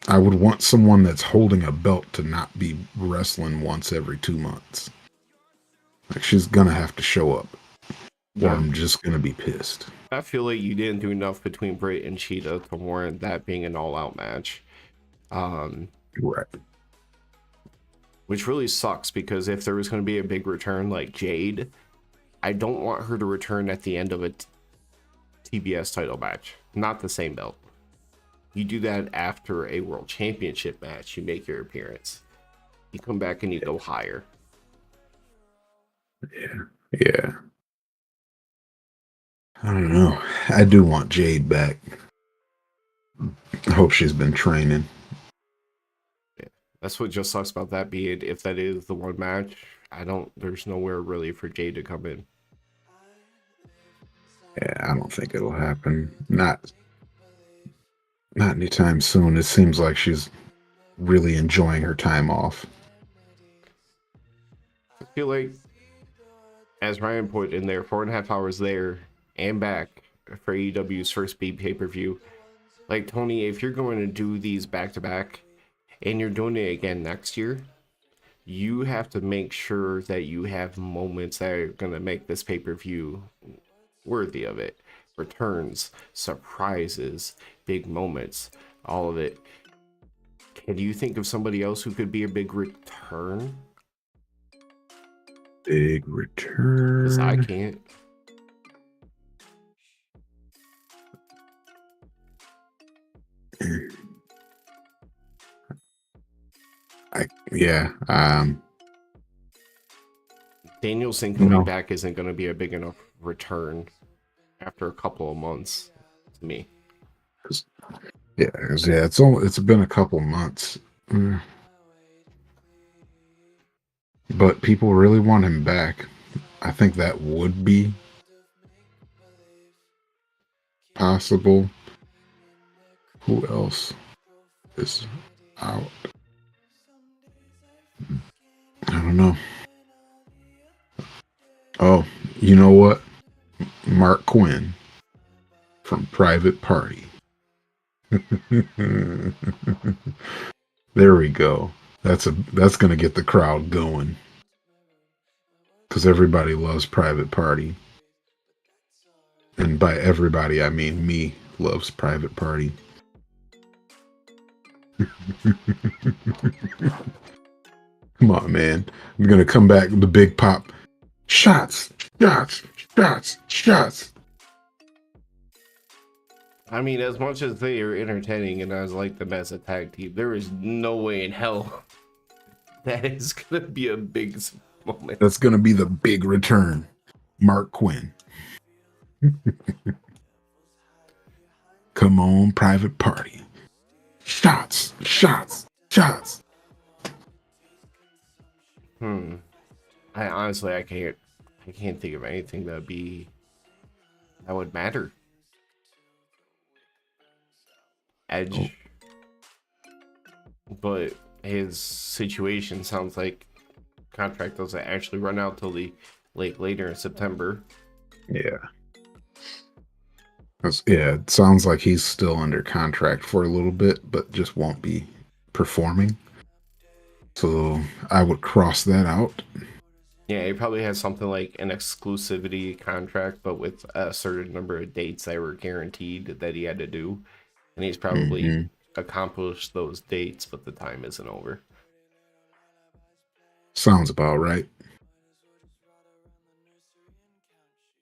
I would want someone that's holding a belt to not be wrestling once every 2 months. Like, she's gonna have to show up, or
Yeah.
I'm just gonna be pissed.
I feel like you didn't do enough between Britt and Cheetah to warrant that being an all-out match.
Right.
Which really sucks, because if there was going to be a big return like Jade, I don't want her to return at the end of a TBS title match. Not the same belt. You do that after a world championship match. You make your appearance. You come back and you go higher.
Yeah. I don't know. I do want Jade back. I hope she's been training.
Yeah. That's what just sucks about that. Be it if that is the one match, there's nowhere really for Jade to come in.
Yeah, I don't think it'll happen. Not anytime soon. It seems like she's really enjoying her time off.
I feel like, as Ryan put in there, 4.5 hours there and back for AEW's first big pay-per-view. Like, Tony, if you're going to do these back-to-back and you're doing it again next year, you have to make sure that you have moments that are going to make this pay-per-view worthy of it. Returns, surprises, big moments, all of it. Can you think of somebody else who could be a big return?
Big return.
Because I can't.
Yeah.
Danielson coming back isn't going to be a big enough return after a couple of months to me.
Yeah, it's been a couple months. But people really want him back. I think that would be possible. Who else is out? I don't know. Oh, you know what? Mark Quinn from Private Party. There we go. That's going to get the crowd going. Because everybody loves Private Party. And by everybody, I mean me loves Private Party. Come on, man. I'm going to come back with the big pop. Shots, shots, shots, shots.
I mean, as much as they are entertaining and I was like them as a tag team, there is no way in hell that is going to be a big moment.
That's going to be the big return. Mark Quinn. Come on, Private Party. Shots, shots, shots.
I honestly, I can't think of anything that would matter. Edge, but his situation sounds like contract doesn't actually run out till the later in September.
Yeah. It sounds like he's still under contract for a little bit, but just won't be performing. So I would cross that out.
Yeah, he probably has something like an exclusivity contract, but with a certain number of dates that were guaranteed that he had to do. And he's probably accomplished those dates, but the time isn't over.
Sounds about right.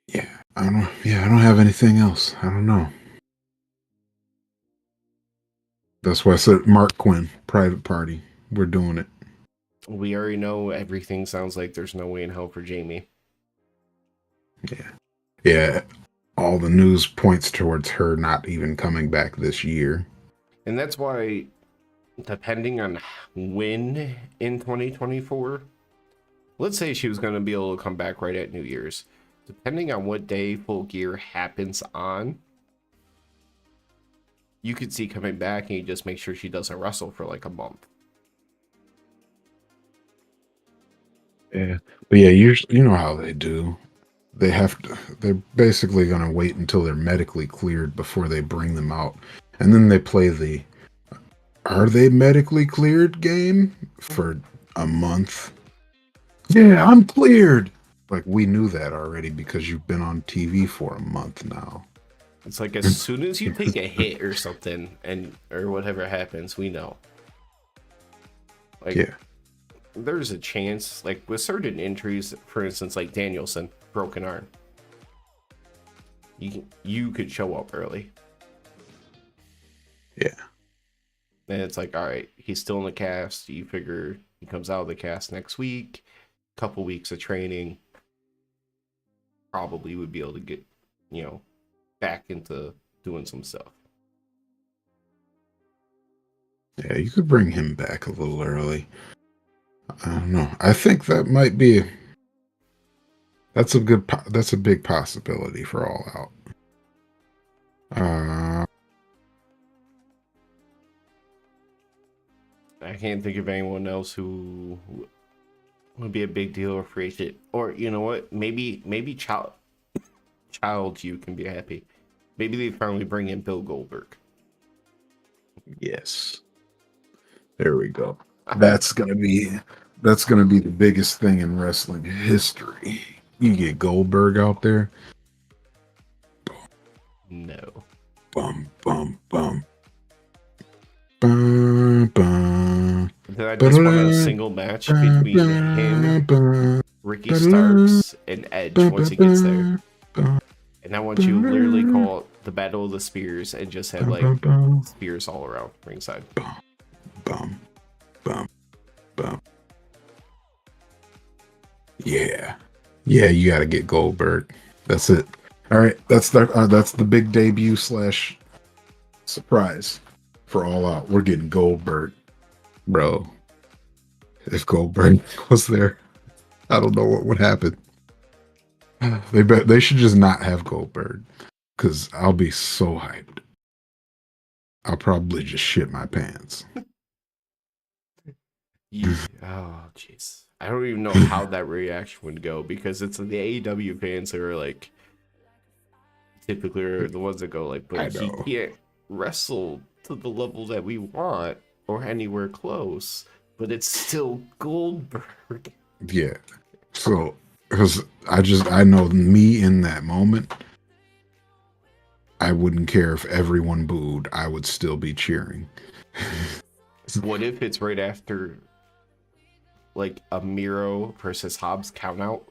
Yeah, I don't have anything else. I don't know. That's why I said Mark Quinn, Private Party. We're doing it.
We already know everything sounds like there's no way in hell for Jamie.
Yeah. All the news points towards her not even coming back this year.
And that's why, depending on when in 2024, let's say she was going to be able to come back right at New Year's. Depending on what day Full Gear happens on, you could see coming back and you just make sure she doesn't wrestle for like a month.
Yeah. But yeah, you know how they do. They're basically going to wait until they're medically cleared before they bring them out. And then they play the are they medically cleared game for a month? Yeah, I'm cleared. Like we knew that already because you've been on TV for a month now.
It's like as soon as you take a hit or something, and or whatever happens, we know. Like,
Yeah.
there's a chance, like with certain injuries, for instance, like Danielson, broken arm, you could show up early.
Yeah.
And it's like, all right, he's still in the cast. You figure he comes out of the cast next week, couple weeks of training, probably would be able to get, back into doing some stuff.
Yeah, you could bring him back a little early. I don't know. I think that might be that's a big possibility for All Out.
I can't think of anyone else who would be a big deal or free agent. Or you know what? Maybe child you can be happy. Maybe they finally bring in Bill Goldberg.
Yes. There we go. That's gonna be the biggest thing in wrestling history. You get Goldberg out there.
No.
Bum bum bum. Bum, bum.
Then I just want a single match between him, Ricky Starks, and Edge once he gets there. And I want you to literally call it the Battle of the Spears and just have like spears all around ringside.
Bum, bum, bum. Yeah, yeah. You got to get Goldberg. That's it. All right. That's the big debut / surprise for All Out. We're getting Goldberg, bro. If Goldberg was there, I don't know what would happen. They should just not have Goldberg, because I'll be so hyped. I'll probably just shit my pants.
Oh, jeez. I don't even know how that reaction would go, because it's the AEW fans who are like, typically are the ones that go like, but he can't wrestle to the level that we want or anywhere close, but it's still Goldberg.
Yeah. So, because I know me in that moment, I wouldn't care if everyone booed. I would still be cheering.
What if it's right after like a Miro versus Hobbs count out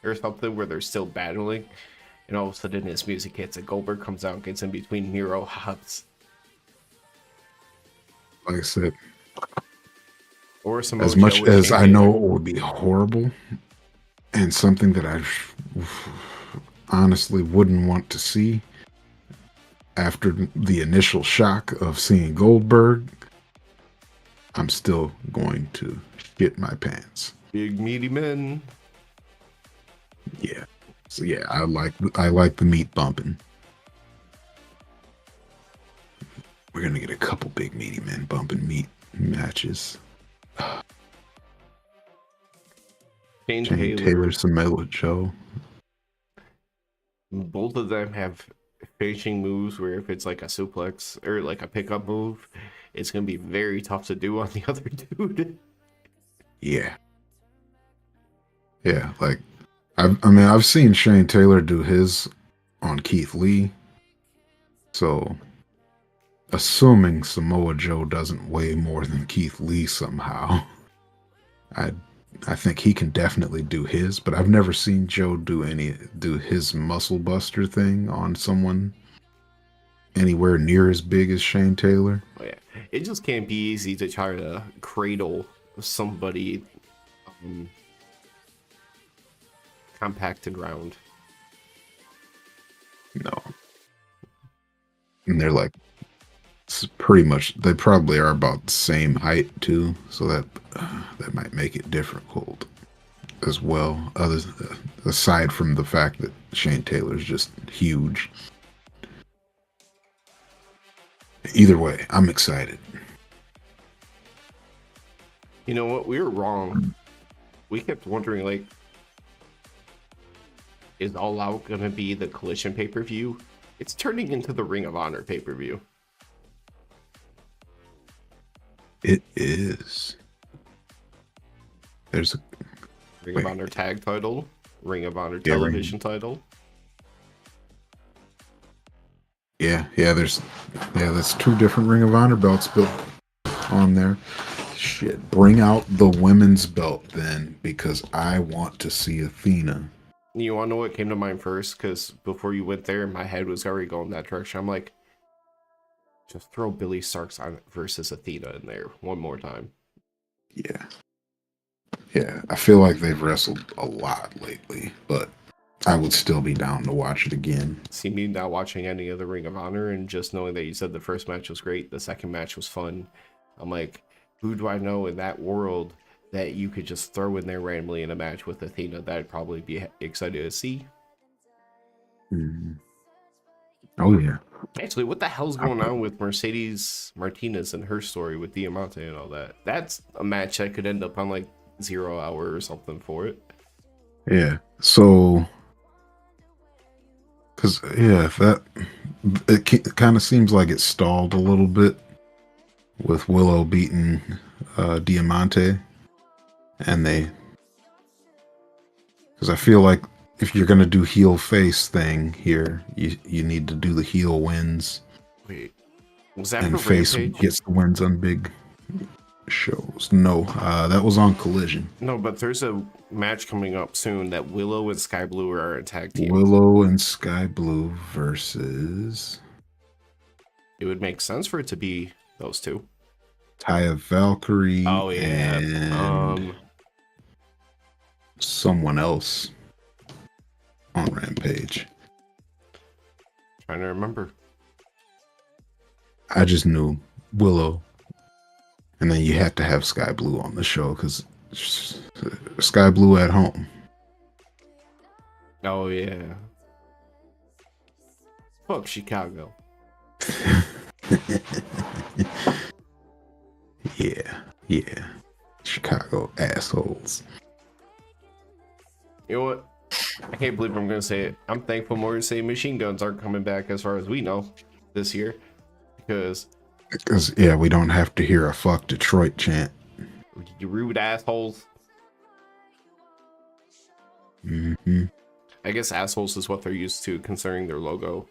or something where they're still battling, and all of a sudden his music hits and Goldberg comes out and gets in between Miro Hobbs?
Like I said,
Or some
as much as I know it would be horrible and something that I honestly wouldn't want to see after the initial shock of seeing Goldberg, I'm still going to shit my pants.
Big meaty men.
Yeah. So yeah, I like the meat bumping. We're gonna get a couple big meaty men bumping meat matches.
Shane
Taylor, Samoa Joe.
Both of them have finishing moves where if it's like a suplex or like a pickup move, it's gonna be very tough to do on the other dude.
Yeah. Yeah, like I've seen Shane Taylor do his on Keith Lee. So assuming Samoa Joe doesn't weigh more than Keith Lee somehow, I think he can definitely do his, but I've never seen Joe do his muscle buster thing on someone anywhere near as big as Shane Taylor.
Oh, yeah. It just can't be easy to try to cradle somebody compacted round.
No. And they're like pretty much, they probably are about the same height too, so that might make it difficult as well, aside from the fact that Shane Taylor's just huge. Either way, I'm excited.
You know what? We were wrong. We kept wondering, like, is All Out going to be the Collision pay-per-view? It's turning into the Ring of Honor pay-per-view.
It is. There's a
Ring of
wait.
Honor tag title, Ring of Honor
Yeah,
television title.
yeah. That's two different Ring of Honor belts built on there. Shit, bring out the women's belt then, because I want to see Athena.
You want to know what came to mind first? Because before you went there, my head was already going that direction. I'm like, just throw Billy Starks on versus Athena in there one more time.
Yeah, yeah. I feel like they've wrestled a lot lately, but I would still be down to watch it again.
See me not watching any of the Ring of Honor and just knowing that you said the first match was great, the second match was fun. I'm like, who do I know in that world that you could just throw in there randomly in a match with Athena that I'd probably be excited to see?
Mhm. Oh yeah.
Actually, what the hell's
I-
going on with Mercedes Martinez and her story with Diamante and all that? That's a match that could end up on like 0 hour or something for it.
Yeah. So, because yeah, that it kind of seems like it stalled a little bit with Willow beating Diamante, and because I feel like if you're gonna do heel face thing here, you need to do the heel wins,
Wait, was that for
and face
Rampage?
gets the wins on big shows. No, that was on Collision.
No, but there's a match coming up soon that Willow and Sky Blue are a tag team.
Willow and Sky Blue versus
It would make sense for it to be those two.
Taya Valkyrie
Oh yeah.
and someone else on Rampage.
Trying to remember.
I just knew Willow, and then you had to have Sky Blue on the show because Sky Blue at home.
Oh yeah. Fuck Chicago.
Yeah. Chicago assholes.
You know what? I can't believe I'm gonna say it. I'm thankful Morgan State machine guns aren't coming back as far as we know this year. Because
yeah, we don't have to hear a fuck Detroit chant.
you rude assholes.
Mm-hmm.
I guess assholes is what they're used to considering their logo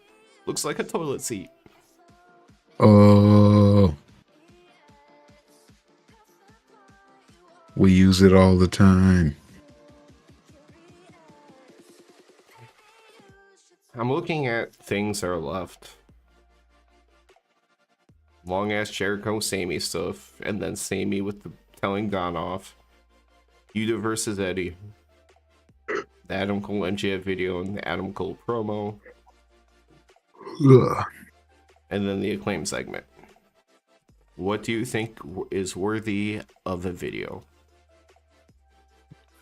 looks like a toilet seat.
Oh, we use it all the time.
I'm looking at things that are left. Long ass Jericho Sammy stuff, and then Sammy with the telling Don off. Yuta versus Eddie. The Adam Cole MJF video and the Adam Cole promo.
Ugh.
And then the Acclaim segment. What do you think is worthy of a video?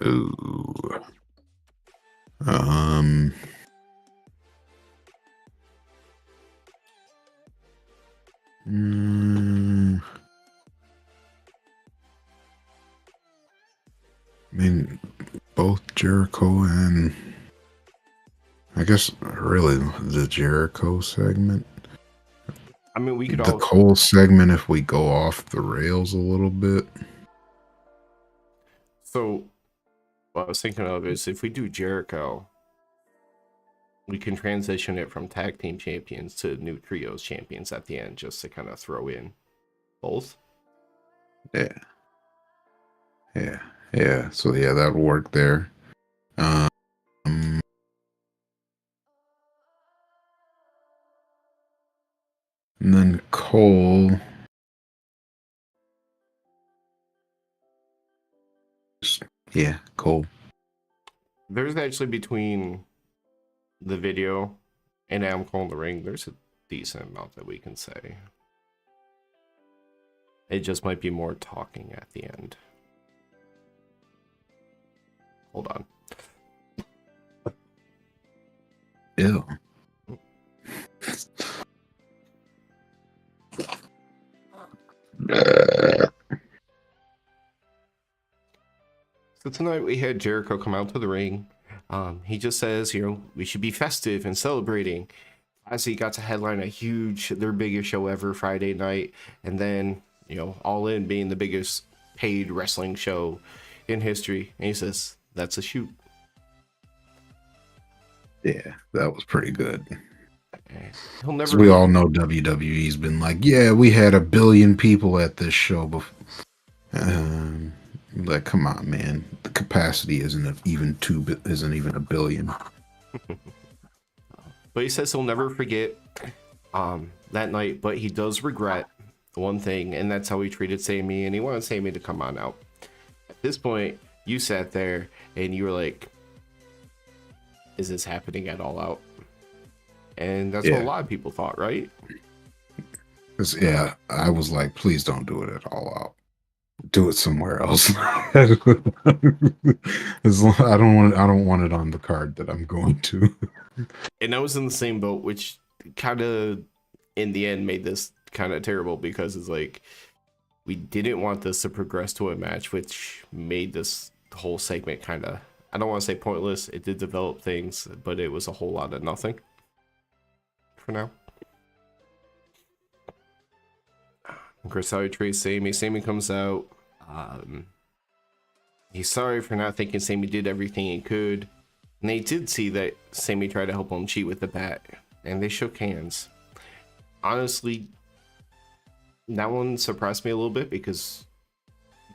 Ooh. Mm, I mean, both Jericho and I guess really the Jericho segment.
I mean, we could
The
all.
Cole segment if we go off the rails a little bit.
So, what I was thinking of is if we do Jericho, we can transition it from tag team champions to new trios champions at the end, just to kind of throw in both.
Yeah. So yeah, that would work there. Um, and then Cole. Yeah, Cole.
There's actually between the video and Adam Cole in the ring, there's a decent amount that we can say. It just might be more talking at the end. Hold on.
Ew.
So tonight we had Jericho come out to the ring. He just says, we should be festive and celebrating. As he got to headline their biggest show ever Friday night. And then All In being the biggest paid wrestling show in history. And he says, that's a shoot.
Yeah, that was pretty good.
He'll never.
So we all know WWE's been like, yeah, we had 1 billion people at this show before. Like, come on, man. The capacity isn't even 1 billion.
But he says he'll never forget that night, but he does regret one thing, and that's how he treated Sammy, and he wanted Sammy to come on out. At this point, you sat there and you were like, is this happening at All Out? And that's what a lot of people thought, right?
Yeah, I was like, please don't do it at All Out. Do it somewhere else. I don't want it on the card that I'm going to.
And I was in the same boat, which kind of in the end made this kind of terrible, because it's like we didn't want this to progress to a match, which made this whole segment kind of, I don't want to say pointless. It did develop things, but it was a whole lot of nothing for now. Chris Howard trades Sammy. Sammy comes out. He's sorry for not thinking Sammy did everything he could. And they did see that Sammy tried to help him cheat with the bat, and they shook hands. Honestly, that one surprised me a little bit, because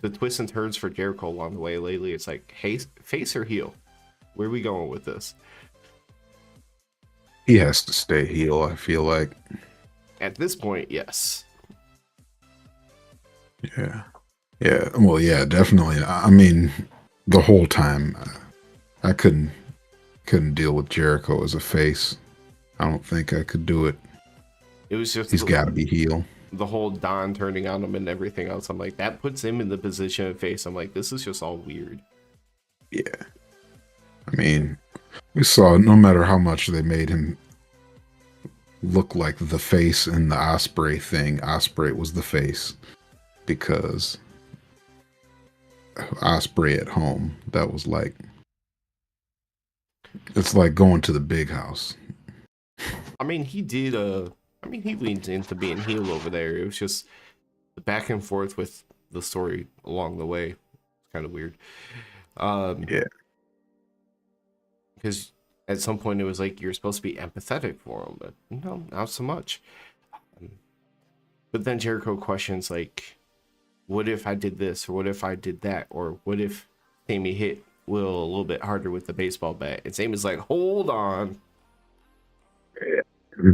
the twists and turns for Jericho along the way lately, it's like, hey, face or heel? Where are we going with this?
He has to stay heel, I feel like.
At this point, yes.
Yeah. Well, yeah, definitely. I mean, the whole time, I couldn't deal with Jericho as a face. I don't think I could do it.
It was just,
he's got to be heel.
The whole Don turning on him and everything else. I'm like, that puts him in the position of face. I'm like, this is just all weird.
Yeah. I mean, we saw, no matter how much they made him look like the face in the Osprey thing, Osprey was the face, because Osprey at home, that was like, it's like going to the big house.
I mean, he did he leaned into being heel over there. It was just the back and forth with the story along the way. It's kind of weird.
Yeah.
Because at some point it was like, you're supposed to be empathetic for him, but no, not so much. But then Jericho questions, like, what if I did this, or what if I did that, or what if Sammy hit Will a little bit harder with the baseball bat? And Sammy's like, hold on.
Yeah.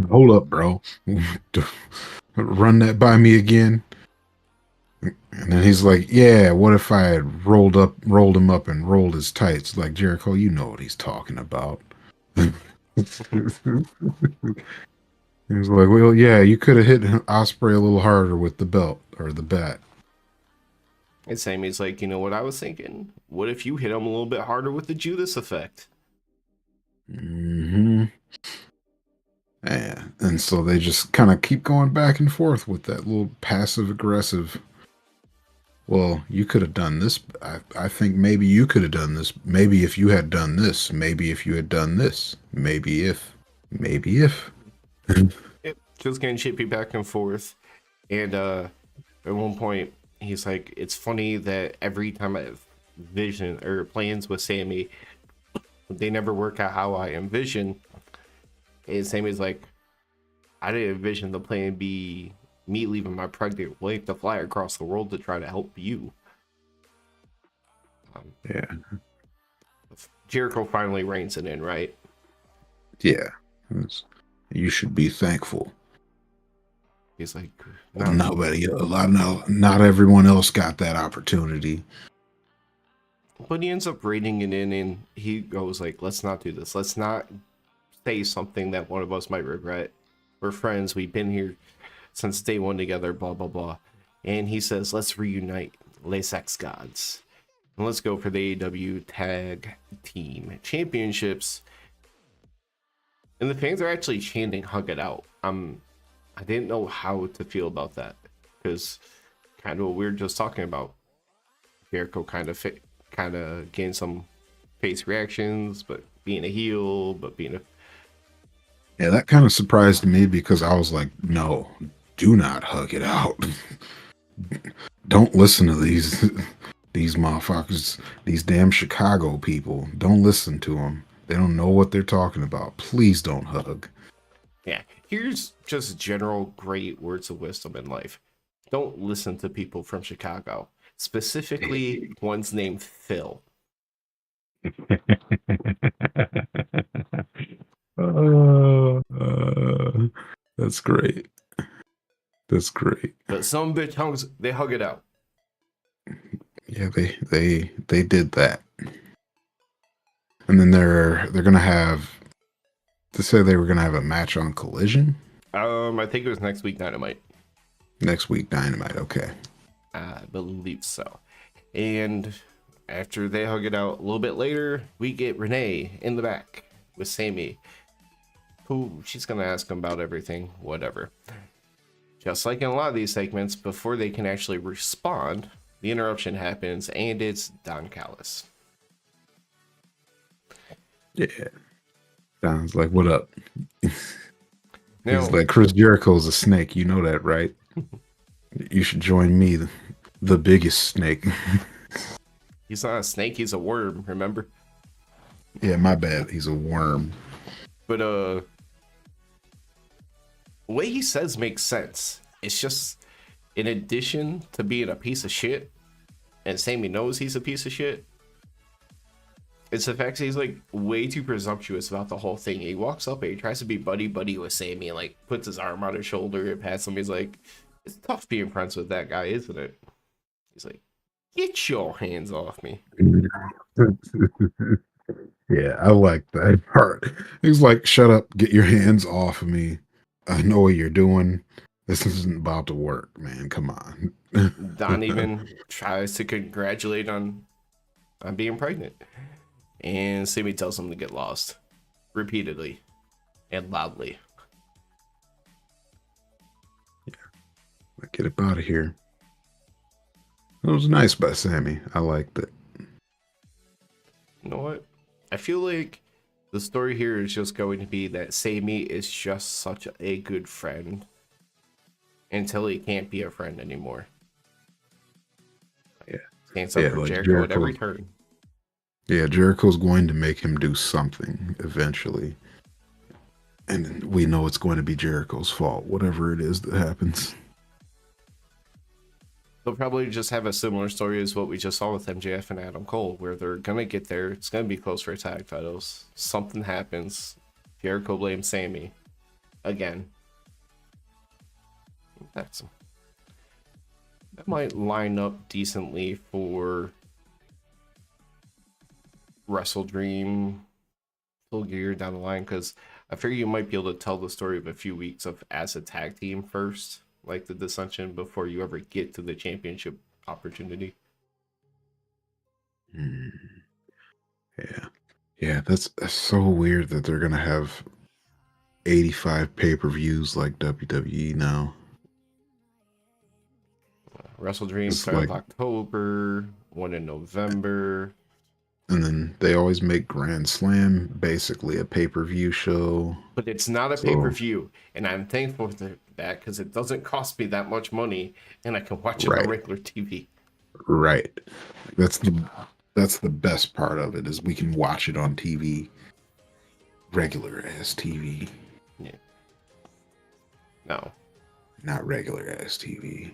Hold up, bro. Run that by me again. And then he's like, yeah, what if I had rolled him up and rolled his tights? Like, Jericho, you know what he's talking about. He was like, well, yeah, you could have hit Osprey a little harder with the belt or the bat.
And Sammy's like, you know what I was thinking? What if you hit him a little bit harder with the Judas effect?
Mm-hmm. Yeah. And so they just kind of keep going back and forth with that little passive aggressive. Well, you could have done this. I think maybe you could have done this. Maybe if you had done this. Maybe if you had done this. Maybe if.
Yep, just getting chippy back and forth. And at one point, he's like, it's funny that every time I have vision or plans with Sammy, they never work out how I envision. And Sammy's like, I didn't envision the plan be me leaving my pregnant wife to fly across the world to try to help you.
Yeah.
Jericho finally reins it in, right?
Yeah. You should be thankful.
He's like,
not everyone else got that opportunity.
But he ends up reining it in, and he goes like, let's not do this. Let's not say something that one of us might regret. We're friends. We've been here since day one together, blah, blah, blah. And he says, let's reunite Les Sex Gods. And let's go for the AEW Tag Team Championships. And the fans are actually chanting, hug it out. I didn't know how to feel about that, because kind of what we were just talking about. Jericho kind of gained some face reactions, but being a heel, but being a...
Yeah, that kind of surprised me, because I was like, no, do not hug it out. don't listen to these motherfuckers, these damn Chicago people. Don't listen to them. They don't know what they're talking about. Please don't hug.
Yeah, here's just general great words of wisdom in life. Don't listen to people from Chicago, specifically one's named Phil.
That's great. That's great.
But some bitch hunks, they hug it out.
Yeah, they did that. And then they're gonna have, to say they were gonna have a match on Collision
I think it was next week Dynamite.
next week. Dynamite. Okay.
I believe so. And after they hug it out a little bit later, we get Renee in the back with Sammy, who she's gonna ask him about everything, whatever. Just like in a lot of these segments, before they can actually respond, the interruption happens, and it's Don Callis.
Yeah. Sounds like, what up?
Now,
He's like, Chris Jericho's a snake. You know that, right? You should join me, the biggest snake.
he's not a snake, he's a worm, remember?
Yeah, my bad. He's a worm.
But the way he says makes sense. It's just, in addition to being a piece of shit, and Sammy knows he's a piece of shit, it's the fact that he's like way too presumptuous about the whole thing. He walks up and he tries to be buddy with Sammy and like puts his arm on his shoulder and pats him. He's like, it's tough being friends with that guy, isn't it? He's like, get your hands off me.
Yeah, I like that part. He's like, shut up, get your hands off of me. I know what you're doing. This isn't about to work, man. Come on.
Don even tries to congratulate on being pregnant. And Sammy tells him to get lost repeatedly and loudly.
Get up out of here. It was nice by Sammy. I liked it.
You know what? I feel like the story here is just going to be that Sammy is just such a good friend until he can't be a friend anymore.
Yeah.
Stands up for
like
Jericho at every turn.
Yeah, Jericho's going to make him do something eventually. And we know it's going to be Jericho's fault, whatever it is that happens.
They'll probably just have a similar story as what we just saw with MJF and Adam Cole, where they're going to get there. It's going to be close for tag titles. Something happens. Jericho blames Sammy. Again. That might line up decently for Wrestle Dream Full Gear down the line, because I figure you might be able to tell the story of a few weeks of as a tag team first, like the Dissension, before you ever get to the championship opportunity.
Yeah, that's so weird that they're gonna have 85 pay-per-views like WWE now.
Wrestle Dream started October, one in November.
And then they always make Grand Slam basically a pay-per-view show.
But it's not a pay-per-view. And I'm thankful for that because it doesn't cost me that much money and I can watch it on regular TV.
Right. That's the best part of it, is we can watch it on TV. Regular ass TV.
Yeah. No.
Not regular ass TV,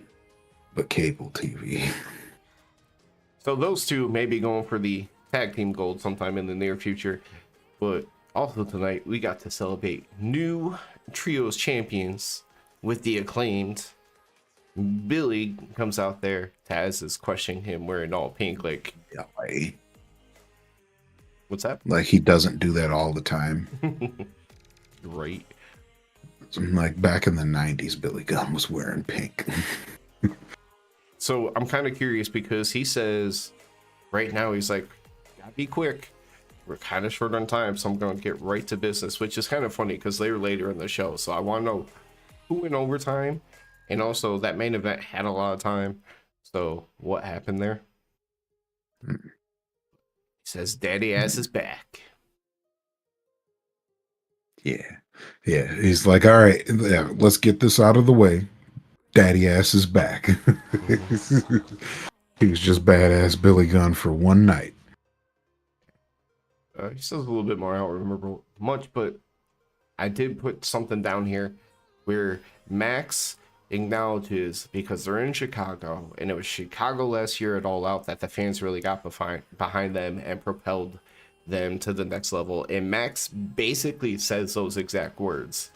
but cable TV.
So those two may be going for the tag team gold sometime in the near future, but also tonight we got to celebrate new trios champions with the Acclaimed. Billy comes out there. Taz is questioning him wearing all pink. Like, what's that?
Like, he doesn't do that all the time.
Right.
Like back in the 90s, Billy Gunn was wearing pink.
So I'm kind of curious because he says right now he's like, gotta be quick. We're kind of short on time, so I'm going to get right to business, which is kind of funny because they're later in the show. So I want to know who went overtime, and also that main event had a lot of time. So what happened there? He says, "Daddy ass is back."
Yeah. He's like, all right, yeah, let's get this out of the way. Daddy ass is back. He was just badass Billy Gunn for one night.
He says a little bit more. I don't remember much, but I did put something down here where Max acknowledges, because they're in Chicago, and it was Chicago last year at All Out that the fans really got behind them and propelled them to the next level. And Max basically says those exact words.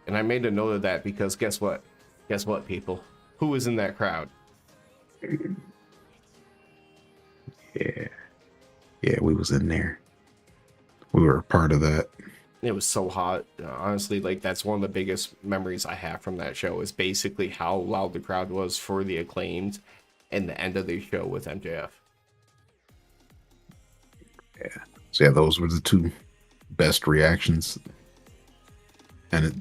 And I made a note of that because guess what? Guess what, people? Who was in that crowd?
Yeah. Yeah, we was in there. We were a part of that.
It was so hot. Honestly, like, that's one of the biggest memories I have from that show is basically how loud the crowd was for the Acclaimed and the end of the show with MJF.
Yeah. So yeah, those were the two best reactions. And it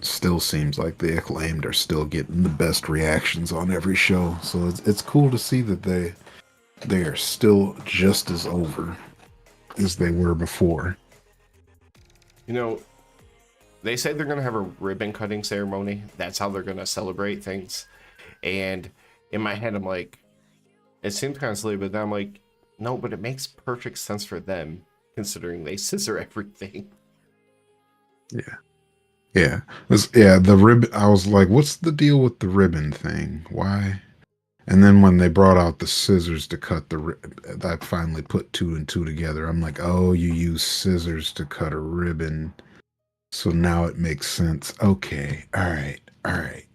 still seems like the Acclaimed are still getting the best reactions on every show. So it's cool to see that they are still just as over as they were before.
You know, they say they're going to have a ribbon cutting ceremony. That's how they're going to celebrate things. And in my head, I'm like, it seems kind of silly, but then I'm like, no, but it makes perfect sense for them, considering they scissor everything.
Yeah. Yeah. The ribbon. I was like, what's the deal with the ribbon thing? Why? And then when they brought out the scissors to cut the ribbon, I finally put two and two together. I'm like, oh, you use scissors to cut a ribbon. So now it makes sense. Okay. All right.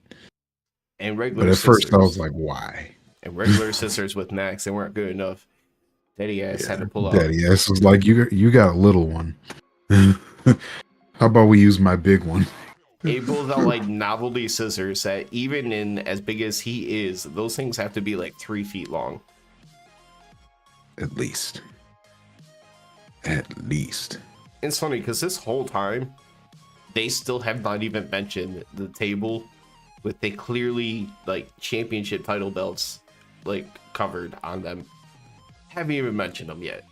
And regular
But at
scissors.
first I was like, why?
And regular scissors with Max, they weren't good enough. Daddy ass had to pull out.
Daddy ass was like, you got a little one. How about we use my big one?
He pulls out like novelty scissors that even in as big as he is, those things have to be like 3 feet long.
At least.
It's funny because this whole time, they still have not even mentioned the table with the clearly like championship title belts like covered on them. Haven't even mentioned them yet.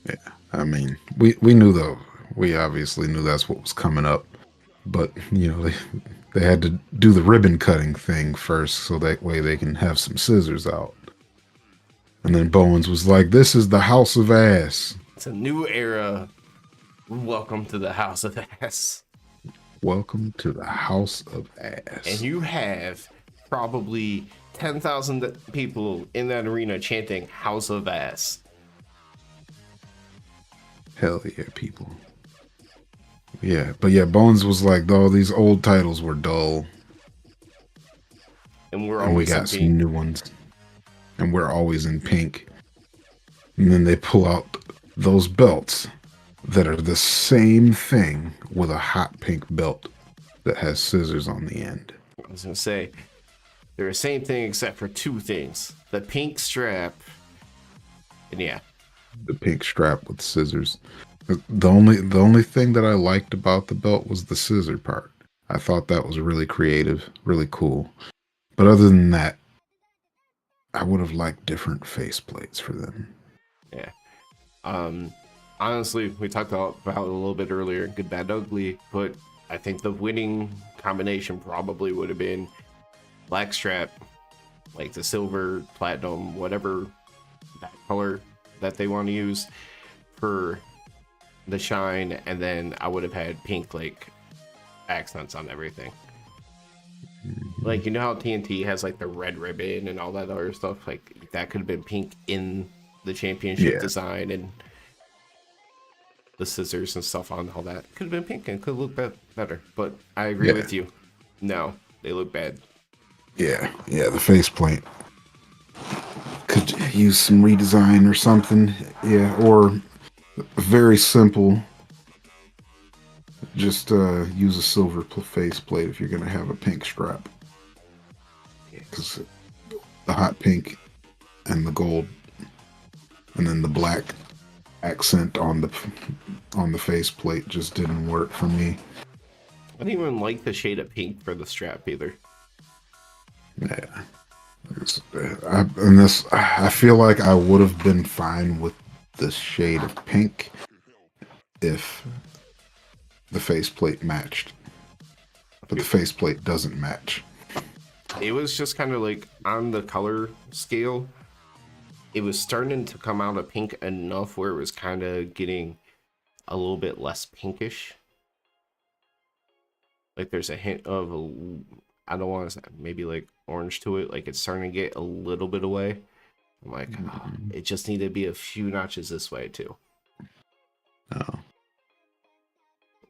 Yeah, I mean, we knew though. We obviously knew that's what was coming up. But, you know, they had to do the ribbon cutting thing first so that way they can have some scissors out. And then Bowens was like, this is the House of Ass.
It's a new era. Welcome to the House of Ass.
Welcome to the House of Ass.
And you have probably 10,000 people in that arena chanting House of Ass.
Hell yeah, people. Yeah, but yeah, Bones was like, "Oh, these old titles were dull,
and
we got some new ones, and we're always in pink." And then they pull out those belts that are the same thing with a hot pink belt that has scissors on the end.
I was gonna say they're the same thing except for two things: the pink strap, and
the pink strap with scissors. The only thing that I liked about the belt was the scissor part. I thought that was really creative, really cool. But other than that, I would have liked different faceplates for them.
Yeah. Honestly, we talked about it a little bit earlier, Good, Bad, Ugly, but I think the winning combination probably would have been black strap, like the silver, platinum, whatever that color that they want to use for the shine, and then I would have had pink like accents on everything. Like, you know how TNT has like the red ribbon and all that other stuff, like that could have been pink in the championship design, and the scissors and stuff on all that could have been pink and could look better. But I agree with you. No, they look bad.
Yeah, the faceplate could use some redesign or something. Yeah, or very simple. Just use a silver faceplate if you're going to have a pink strap. Because the hot pink and the gold, and then the black accent on the faceplate just didn't work for me.
I didn't even like the shade of pink for the strap either.
Yeah. I feel like I would have been fine with the shade of pink if the faceplate matched. but the faceplate doesn't match.
It was just kind of like on the color scale, it was starting to come out of pink enough where it was kind of getting a little bit less pinkish. Like there's a hint of I don't want to say maybe like orange to it. Like it's starting to get a little bit away. I'm like, oh, it just needed to be a few notches this way too.
Oh.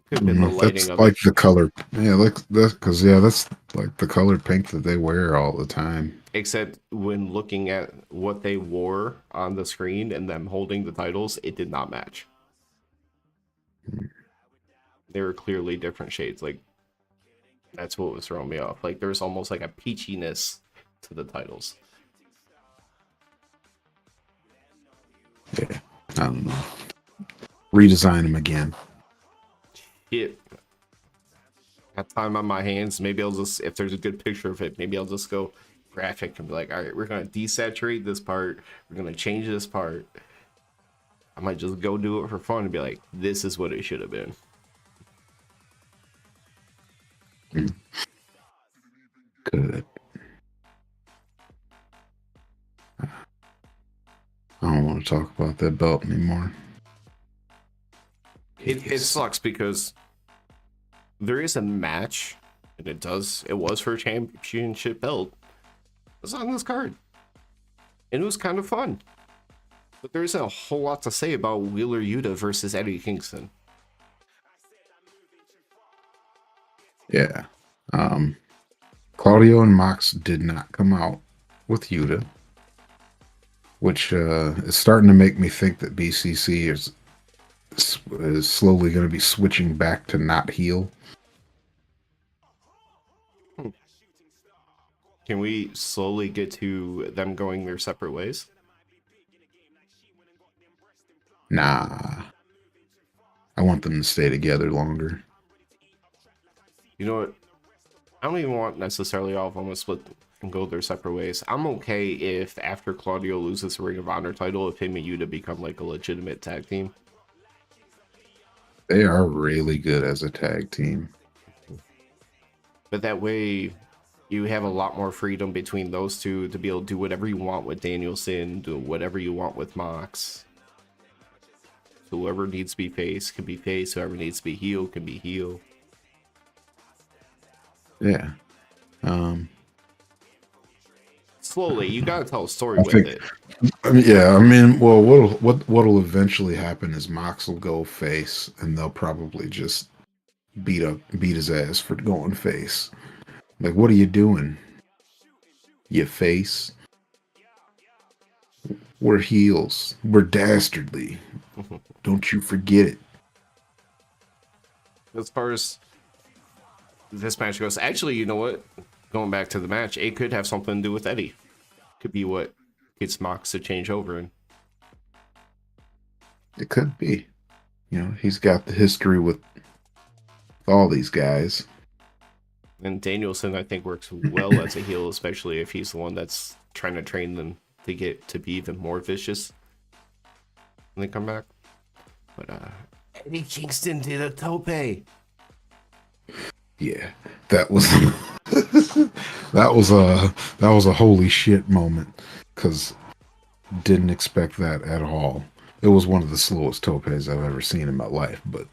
Could have been the lighting
That's
of
like
it.
the color. Yeah, like that because that's like the color pink that they wear all the time.
Except when looking at what they wore on the screen and them holding the titles, it did not match. They were clearly different shades. Like that's what was throwing me off. Like there's almost like a peachiness to the titles.
Yeah, I don't know. Redesign them again.
It got time on my hands. Maybe I'll just, if there's a good picture of it, maybe I'll just go graphic and be like, all right, we're gonna desaturate this part. We're gonna change this part. I might just go do it for fun and be like, this is what it should have been.
Good. I don't want to talk about that belt anymore.
It sucks because there is a match, and it was for a championship belt. It's on this card, and it was kind of fun. But there isn't a whole lot to say about Wheeler Yuta versus Eddie Kingston.
Yeah. Claudio and Mox did not come out with Yuta, which is starting to make me think that BCC is slowly going to be switching back to not heel.
Can we slowly get to them going their separate ways?
Nah. I want them to stay together longer.
You know what? I don't even want necessarily all of them to split and go their separate ways. I'm okay if after Claudio loses the Ring of Honor title, if him and Yuta become like a legitimate tag team.
They are really good as a tag team.
But that way, you have a lot more freedom between those two to be able to do whatever you want with Danielson, do whatever you want with Mox. So whoever needs to be face can be face, whoever needs to be heel can be heel.
Yeah.
Slowly, you gotta tell a story with it.
I mean, well, what'll eventually happen is Mox will go face, and they'll probably just beat his ass for going face. Like, what are you doing? You face. We're heels. We're dastardly. Don't you forget it.
As far as this match goes, actually, you know what? Going back to the match, it could have something to do with Eddie. Could be what gets Mox to change over in.
It could be. You know, he's got the history with all these guys.
And Danielson, I think, works well as a heel, especially if he's the one that's trying to train them to get to be even more vicious when they come back. But Eddie Kingston did a tope.
Yeah, that was that was a holy shit moment, because didn't expect that at all. It was one of the slowest topes I've ever seen in my life, but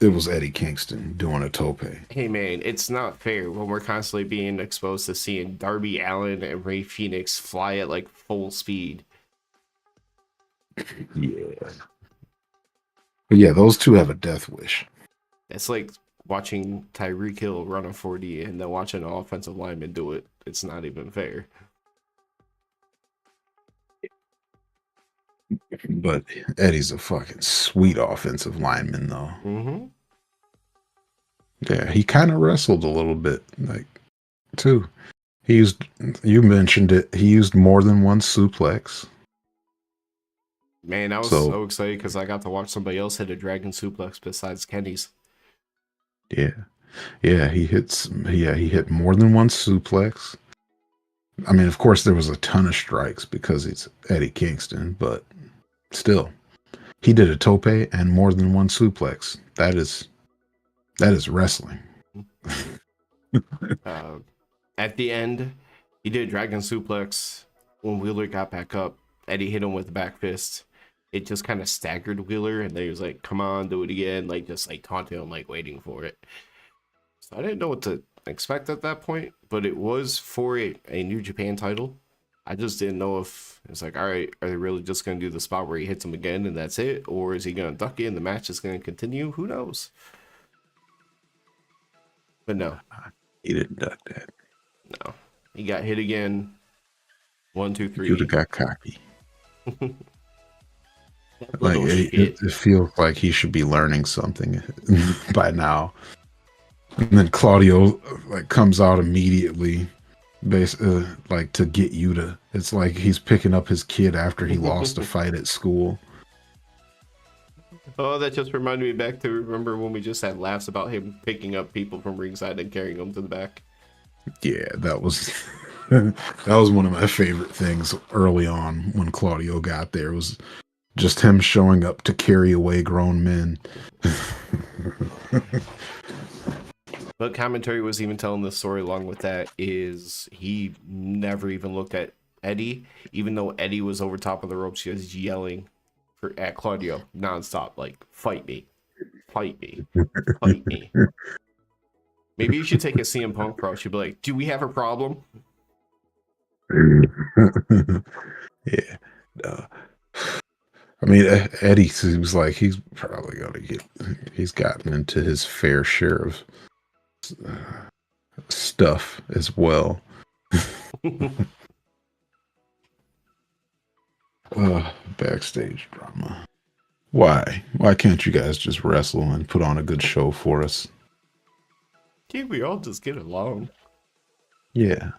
it was Eddie Kingston doing a tope.
Hey man, it's not fair when we're constantly being exposed to seeing Darby Allin and Ray Phoenix fly at like full speed.
Yeah. But yeah, those two have a death wish.
It's like watching Tyreek Hill run a 40 and then watching an offensive lineman do it. It's not even fair.
But Eddie's a fucking sweet offensive lineman, though.
Mm-hmm.
Yeah, he kind of wrestled a little bit, like, too. You mentioned it, he used more than one suplex.
Man, I was so excited because I got to watch somebody else hit a dragon suplex besides Kenny's.
Yeah, he hit more than one suplex. I mean, of course, there was a ton of strikes because it's Eddie Kingston, but still, he did a tope and more than one suplex. That is wrestling.
At the end, he did a dragon suplex. When Wheeler got back up, Eddie hit him with the back fist. It just kind of staggered Wheeler, and then he was like, "Come on, do it again!" Like just like taunting him, like waiting for it. So I didn't know what to expect at that point, but it was for a New Japan title. I just didn't know if it's like, all right, are they really just going to do the spot where he hits him again and that's it? Or is he going to duck in? The match is going to continue? Who knows? But no.
He didn't duck that.
No. He got hit again. 1, 2, 3.
You'd have got cocky. Like it feels like he should be learning something by now. And then Claudio like comes out immediately, like to get you to. It's like he's picking up his kid after he lost a fight at school.
Oh, that just reminded me back to remember when we just had laughs about him picking up people from ringside and carrying them to the back.
Yeah, that was that was one of my favorite things early on when Claudio got there. Was just him showing up to carry away grown men.
But commentary was even telling the story along with that is he never even looked at Eddie, even though Eddie was over top of the ropes just yelling at Claudio nonstop, like, fight me, fight me, fight me. Maybe you should take a CM Punk approach. You'd be like, do we have a problem?
Yeah. I mean, Eddie seems like he's probably going to he's gotten into his fair share of stuff as well. Backstage drama. Why can't you guys just wrestle and put on a good show for us?
Can't we all just get along?
Yeah.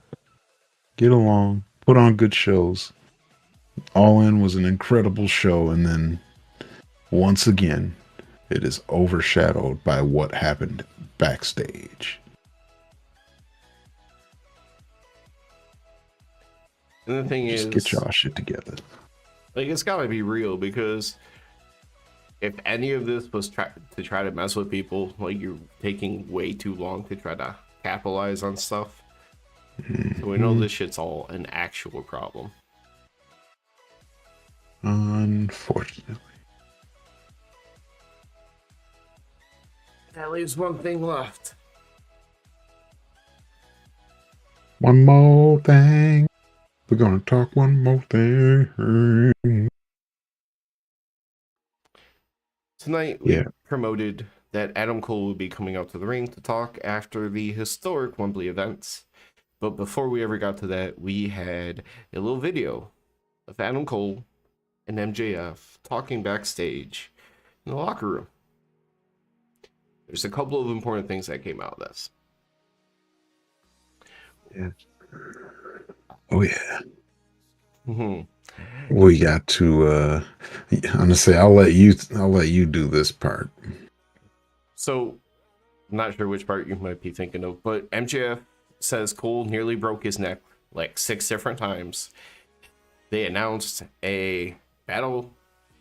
Get along, put on good shows. All In was an incredible show, and then once again it is overshadowed by what happened backstage.
And the thing is,
get y'all shit together.
Like, it's gotta be real, because if any of this was to try to mess with people, like, you're taking way too long to try to capitalize on stuff. So we know this shit's all an actual problem.
Unfortunately.
That leaves one thing left.
One more thing. We're gonna talk one more thing.
Tonight we promoted that Adam Cole will be coming out to the ring to talk after the historic Wembley events. But before we ever got to that, we had a little video of Adam Cole and MJF talking backstage in the locker room. There's a couple of important things that came out of this.
Yeah. Oh yeah.
Mm-hmm.
We got to I'm gonna say I'll let you do this part.
So I'm not sure which part you might be thinking of, but MJF says Cole nearly broke his neck like 6 different times. They announced a battle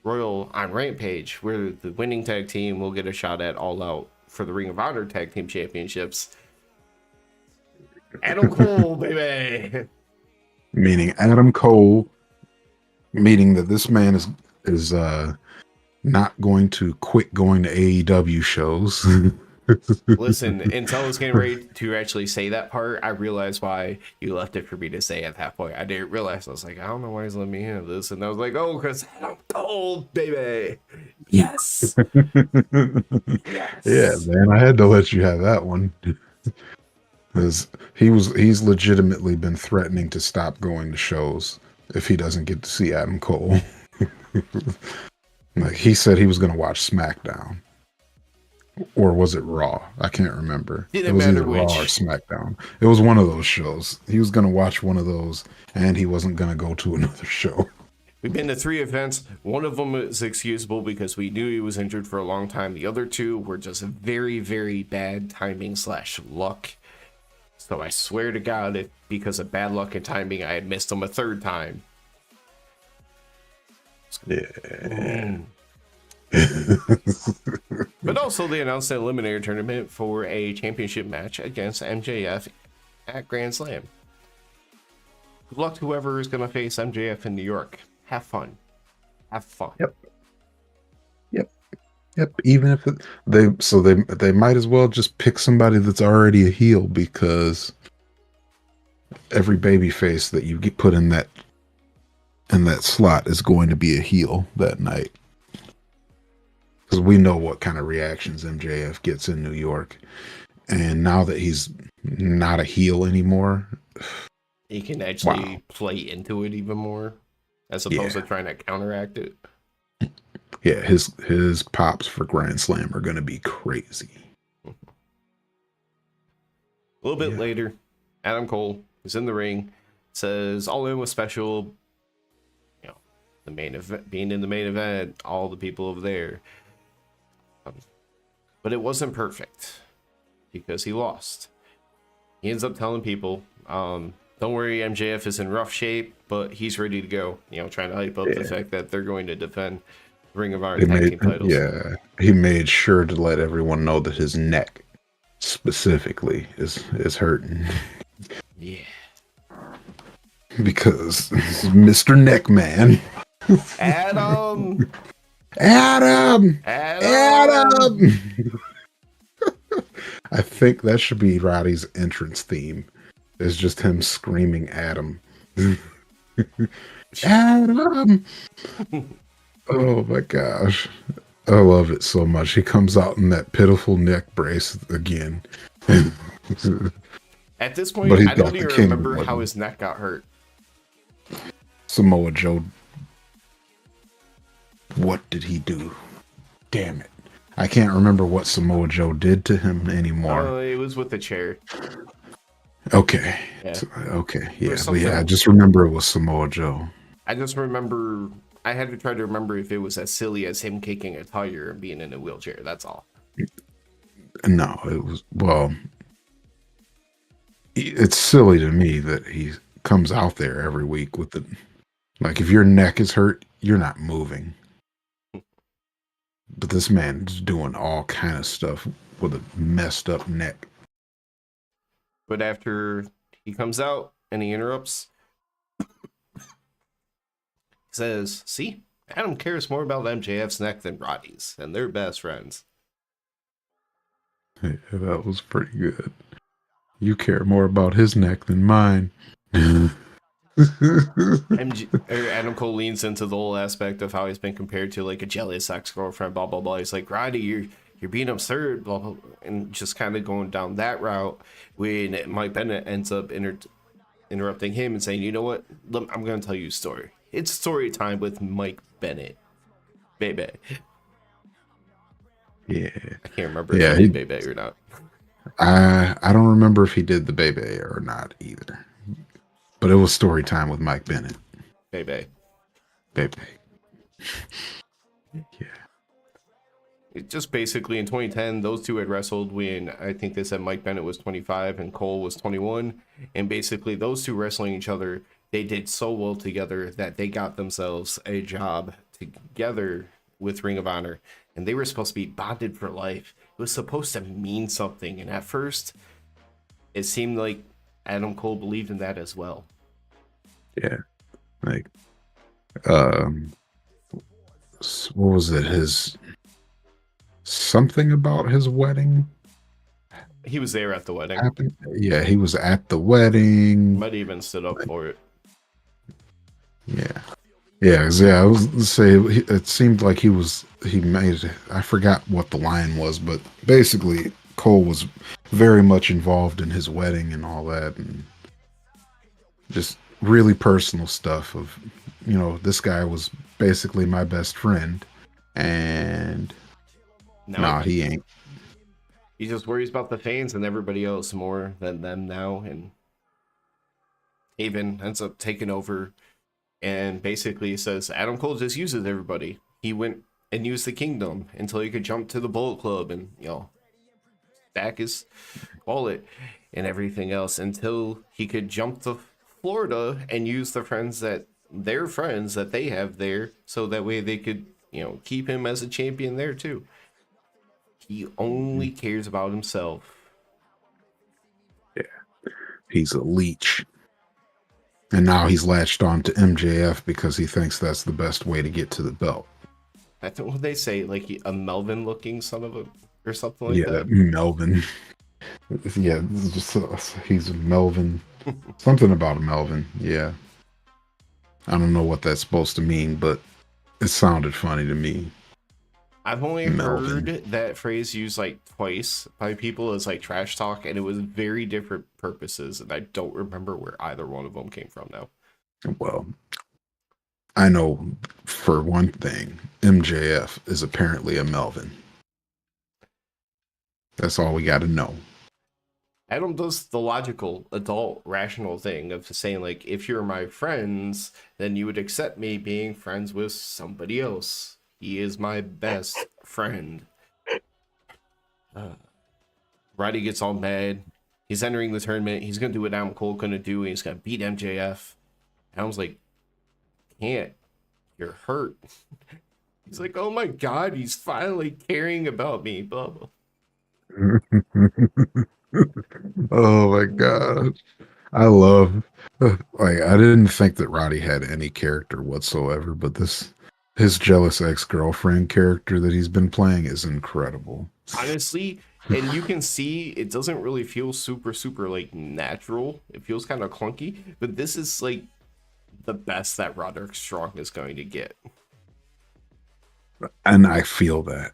royal on Rampage where the winning tag team will get a shot at All Out for the Ring of Honor tag team championships. Adam Cole, baby.
Meaning Adam Cole, meaning that this man is not going to quit going to AEW shows.
Listen, until I was getting ready to actually say that part, I realized why you left it for me to say at that point. I didn't realize. I was like, I don't know why he's letting me have this. And I was like, oh, because I'm cold, baby. Yes. Yes.
Yeah, man, I had to let you have that one. Because he's legitimately been threatening to stop going to shows if he doesn't get to see Adam Cole. Like, he said he was going to watch SmackDown. Or was it Raw? I can't remember.
It was either
Raw or SmackDown. It was one of those shows. He was going to watch one of those, and he wasn't going to go to another show.
We've been to 3 events. One of them is excusable because we knew he was injured for a long time. The other 2 were just very, very bad timing / luck. So I swear to God, if because of bad luck and timing, I had missed him a 3rd time.
Yeah.
But also, they announced an eliminator tournament for a championship match against MJF at Grand Slam. Good luck to whoever is going to face MJF in New York. Have fun. Have fun.
Yep. Yep. Yep. Even if they might as well just pick somebody that's already a heel, because every baby face that you get put in that slot is going to be a heel that night. Because we know what kind of reactions MJF gets in New York. And now that he's not a heel anymore,
he can actually play into it even more, as opposed to trying to counteract it.
Yeah, his pops for Grand Slam are going to be crazy.
A little bit later, Adam Cole is in the ring, says All In was special. You know, the main event, being in the main event, all the people over there. But it wasn't perfect because he lost. He ends up telling people, don't worry, MJF is in rough shape, but he's ready to go. You know, trying to hype up the fact that they're going to defend Ring of Honor tag team titles.
Yeah, he made sure to let everyone know that his neck specifically is hurting.
Yeah.
Because Mr. Neckman.
Adam!
Adam!
Adam!
I think that should be Roddy's entrance theme. It's just him screaming Adam. Adam! Oh my gosh. I love it so much. He comes out in that pitiful neck brace again.
At this point, I don't even remember how his neck got hurt.
Samoa Joe. What did he do? Damn it. I can't remember what Samoa Joe did to him anymore.
It was with the chair.
Okay.
Yeah.
Okay. Yeah. But yeah, I just remember it was Samoa Joe.
I just remember, I had to try to remember if it was as silly as him kicking a tire and being in a wheelchair. That's all.
No, it was, well, it's silly to me that he comes out there every week with the, like, if your neck is hurt, you're not moving. But this man's doing all kind of stuff with a messed up neck.
But after he comes out and he interrupts, he says, see, Adam cares more about MJF's neck than Roddy's, and they're best friends.
Yeah, that was pretty good. You care more about his neck than mine.
Adam Cole leans into the whole aspect of how he's been compared to like a jealous ex-girlfriend, blah blah blah. He's like, Roddy, you're being absurd, blah blah, and just kind of going down that route. When Mike Bennett ends up interrupting him and saying, you know what, I'm gonna tell you a story. It's story time with Mike Bennett, baby.
Yeah,
I can't remember if he did baby or not.
I don't remember if he did the baby or not either. But it was story time with Mike Bennett.
Baby.
Yeah.
It just basically in 2010, those two had wrestled when I think they said Mike Bennett was 25 and Cole was 21. And basically those two wrestling each other, they did so well together that they got themselves a job together with Ring of Honor. And they were supposed to be bonded for life. It was supposed to mean something. And at first, it seemed like Adam Cole believed in that as well.
Yeah. Like, what was it? His something about his wedding?
He was there at the wedding.
Happened? Yeah, he was at the wedding.
Might even stood up for it.
Yeah. Yeah, I was say it seemed like he made, I forgot what the line was, but basically Cole was very much involved in his wedding and all that, and just really personal stuff of, you know, this guy was basically my best friend, and nah, he ain't.
He just worries about the fans and everybody else more than them now, and Haven ends up taking over and basically says Adam Cole just uses everybody. He went and used the Kingdom until he could jump to the Bullet Club and, you know, stack his wallet and everything else until he could jump to Florida and use the friends that they have there, so that way they could keep him as a champion there too. He only cares about himself.
Yeah, he's a leech. And now he's latched on to MJF because he thinks that's the best way to get to the belt.
I think what they say, like a Melvin looking son of a, or something like
Yeah,
that.
Melvin. Yeah, just he's a Melvin. Something about a Melvin. Yeah. I don't know what that's supposed to mean, but it sounded funny to me.
I've only
Melvin.
heard that phrase used like twice by people as like trash talk, and it was very different purposes, and I don't remember where either one of them came from now.
Well, I know for one thing, MJF is apparently a Melvin. That's all we got to know.
Adam does the logical, adult, rational thing of saying, like, if you're my friends, then you would accept me being friends with somebody else. He is my best friend. Roddy gets all mad. He's entering the tournament. He's going to do what Adam Cole going to do, and he's going to beat MJF. Adam's like, can't. You're hurt. He's like, oh my God, he's finally caring about me. Blah, blah.
Oh my god. I love like I didn't think that Roddy had any character whatsoever, but this his jealous ex-girlfriend character that he's been playing is incredible.
Honestly, and you can see it doesn't really feel super like natural. It feels kind of clunky, but this is like the best that Roderick Strong is going to get.
And I feel that.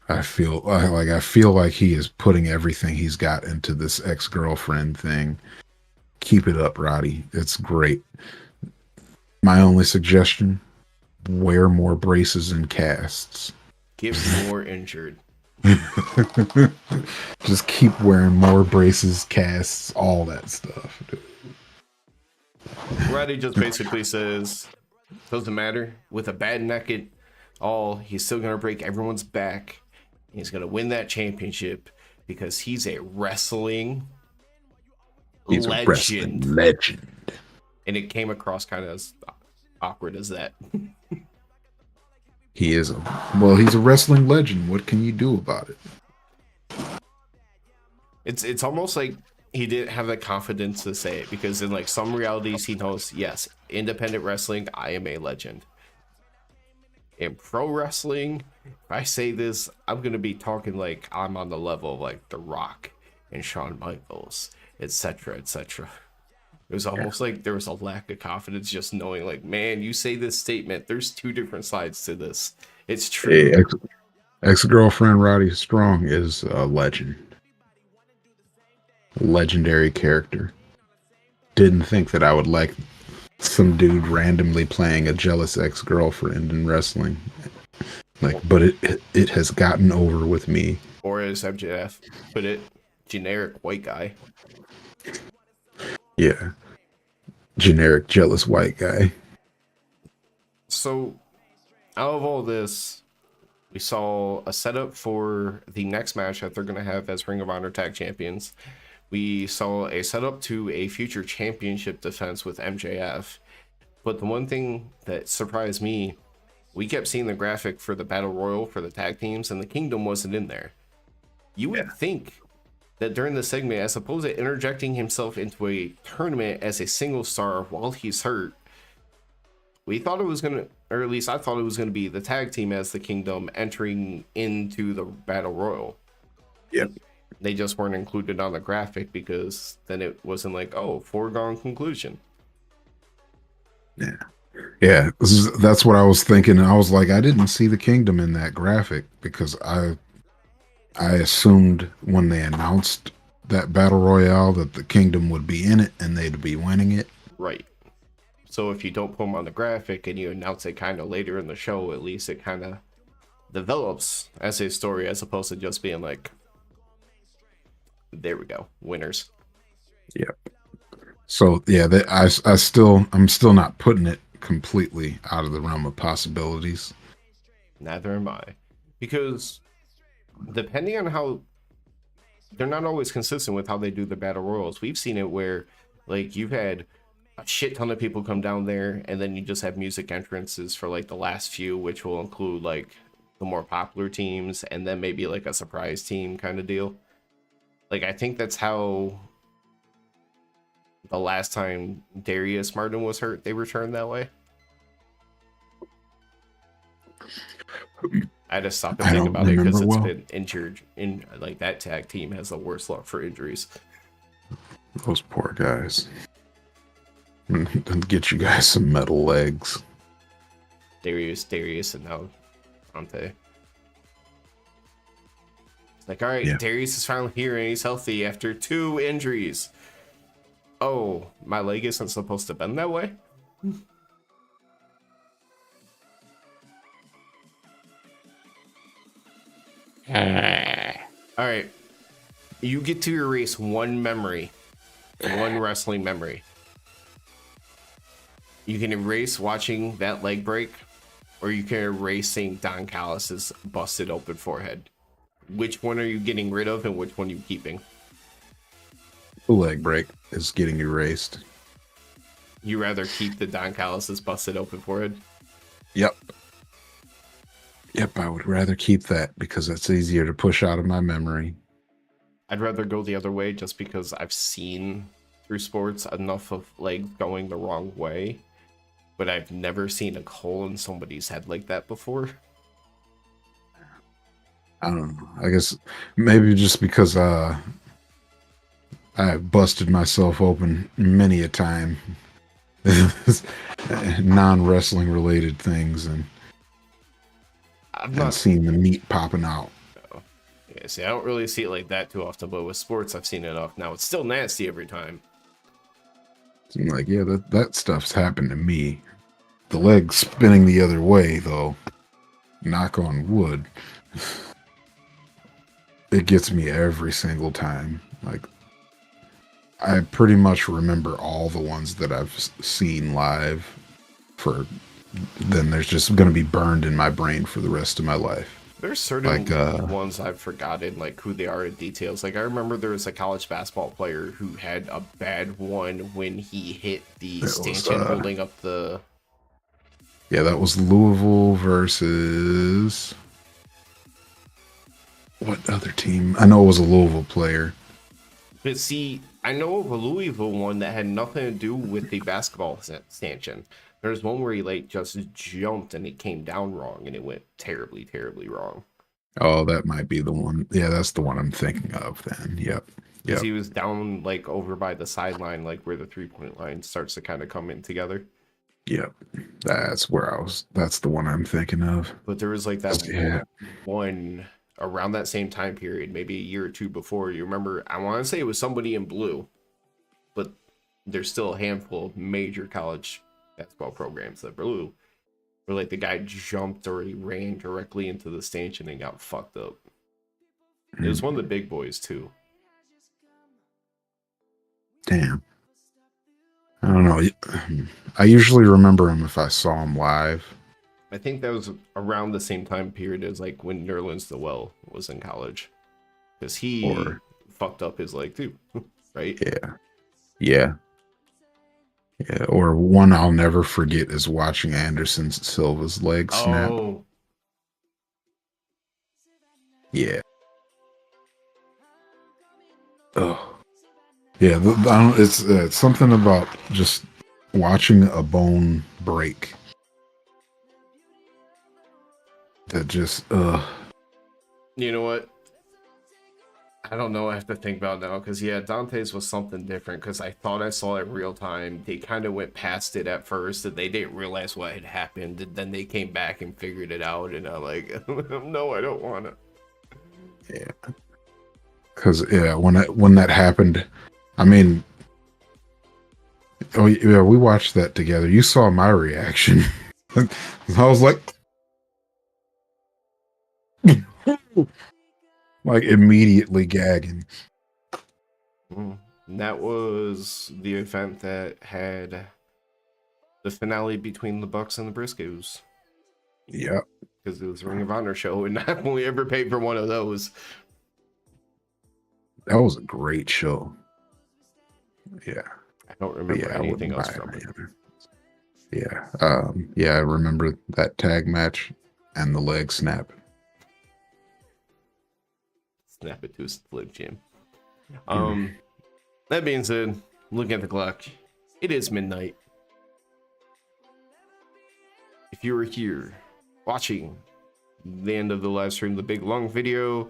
I feel like he is putting everything he's got into this ex-girlfriend thing. Keep it up, Roddy. It's great. My only suggestion, wear more braces and casts.
Get more injured.
Just keep wearing more braces, casts, all that stuff.
Roddy just basically says, doesn't matter. With a bad neck at all, he's still going to break everyone's back. He's going to win that championship because he's a wrestling
He's
legend.
a wrestling legend.
And it came across kind of as awkward as that.
He's a wrestling legend. What can you do about it?
It's almost like he didn't have the confidence to say it, because in like some realities he knows, yes, independent wrestling, I am a legend. In pro wrestling, if I say this, I'm gonna be talking like I'm on the level of like The Rock and Shawn Michaels, etc., etc. It was almost like there was a lack of confidence just knowing, like, man, you say this statement, there's two different sides to this. It's true.
Hey, ex-girlfriend Roddy Strong is a legend. A legendary character. Didn't think that I would like some dude randomly playing a jealous ex-girlfriend in wrestling. But it has gotten over with me.
Or as MJF put it, generic white guy.
Yeah. Generic jealous white guy.
So, out of all this, we saw a setup for the next match that they're going to have as Ring of Honor Tag Champions. We saw a setup to a future championship defense with MJF. But the one thing that surprised me, we kept seeing the graphic for the Battle Royal for the tag teams, and the Kingdom wasn't in there. You would think that during the segment, as opposed to interjecting himself into a tournament as a single star while he's hurt, we thought it was going to, or at least I thought it was going to be the tag team as the Kingdom entering into the Battle Royal.
Yep.
They just weren't included on the graphic because then it wasn't like, oh, foregone conclusion.
Yeah, that's what I was thinking. I was like, I didn't see the Kingdom in that graphic because I assumed when they announced that Battle Royale that the Kingdom would be in it and they'd be winning it.
Right. So if you don't put them on the graphic and you announce it kind of later in the show, at least it kind of develops as a story as opposed to just being like, there we go, winners.
Yep. So yeah, I'm still not putting it completely out of the realm of possibilities.
Neither am I, because depending on how they're not always consistent with how they do the battle royals. We've seen it where, like, you've had a shit ton of people come down there, and then you just have music entrances for like the last few, which will include like the more popular teams, and then maybe like a surprise team kind of deal. Like I think that's how the last time Darius Martin was hurt, they returned that way. I had to stop and
I
think
don't
about it because
remember
it's
well.
been injured. In like that tag team has the worst luck for injuries.
Those poor guys. And get you guys some metal legs.
Darius, and now Dante. It's like, all right,
Yeah.
Darius is finally here and he's healthy after 2 injuries. Oh, my leg isn't supposed to bend that way? All right, you get to erase one memory, one wrestling memory. You can erase watching that leg break, or you can erase seeing Don Callis's busted open forehead. Which one are you getting rid of, and which one are you keeping?
The leg break is getting erased.
You rather keep the Don Callis's busted open forehead?
Yep. Yep, I would rather keep that because it's easier to push out of my memory.
I'd rather go the other way just because I've seen through sports enough of legs going the wrong way, but I've never seen a hole in somebody's head like that before.
I don't know. I guess maybe just because I busted myself open many a time. Non-wrestling related things and
I've not
seen the meat popping out.
Yeah, see, I don't really see it like that too often, but with sports, I've seen it enough. Now it's still nasty every time.
So I'm like, yeah, that stuff's happened to me. The leg spinning the other way, though. Knock on wood. It gets me every single time. Like, I pretty much remember all the ones that I've seen live. Then there's just going to be burned in my brain for the rest of my life.
There's certain ones I've forgotten, like who they are in details. Like I remember there was a college basketball player who had a bad one when he hit the stanchion holding up the.
Yeah, that was Louisville versus what other team? I know it was a Louisville player.
But see, I know of a Louisville one that had nothing to do with the basketball stanchion. There's one where he like just jumped and it came down wrong and it went terribly, terribly wrong.
Oh, that might be the one. Yeah, that's the one I'm thinking of then. Yep.
Because he was down like over by the sideline, like where the 3-point line starts to kind of come in together.
Yep. That's the one I'm thinking of.
But there was like that one around that same time period, maybe a year or two before. You remember, I want to say it was somebody in blue, but there's still a handful of major college basketball programs that blue, where like the guy jumped or he ran directly into the stanchion and got fucked up. It was one of the big boys too.
Damn. I don't know. I usually remember him if I saw him live.
I think that was around the same time period as like when Nerlens Noel was in college, because he fucked up his leg too, right?
Yeah. Or one I'll never forget is watching Anderson Silva's leg snap.
Oh.
Yeah. Oh. Yeah, it's something about just watching a bone break that just
You know what? I don't know. I have to think about it now because yeah, Dante's was something different because I thought I saw it real time. They kind of went past it at first and they didn't realize what had happened. And then they came back and figured it out. And I'm like, no, I don't want to.
Yeah. Because when that happened, I mean, oh yeah, we watched that together. You saw my reaction. I was like, like immediately gagging.
And that was the event that had the finale between the Bucks and the Briscoes.
Yeah,
because it was a Ring of Honor show, and I've only ever paid for one of those.
That was a great show. Yeah.
Don't
But
remember
yeah, I
anything
wouldn't buy
else from
any
it.
other. Yeah. Yeah, I remember that tag match and the leg snap.
Snap it to a Slim Jim.
Mm.
That being said, looking at the clock, it is midnight. If you were here watching the end of the live stream, the big long video,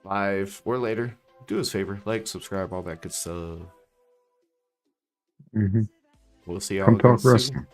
live or later, do us a favor, like, subscribe, all that good stuff.
Mhm.
We'll see y'all
Come
again
talk
soon.
wrestling.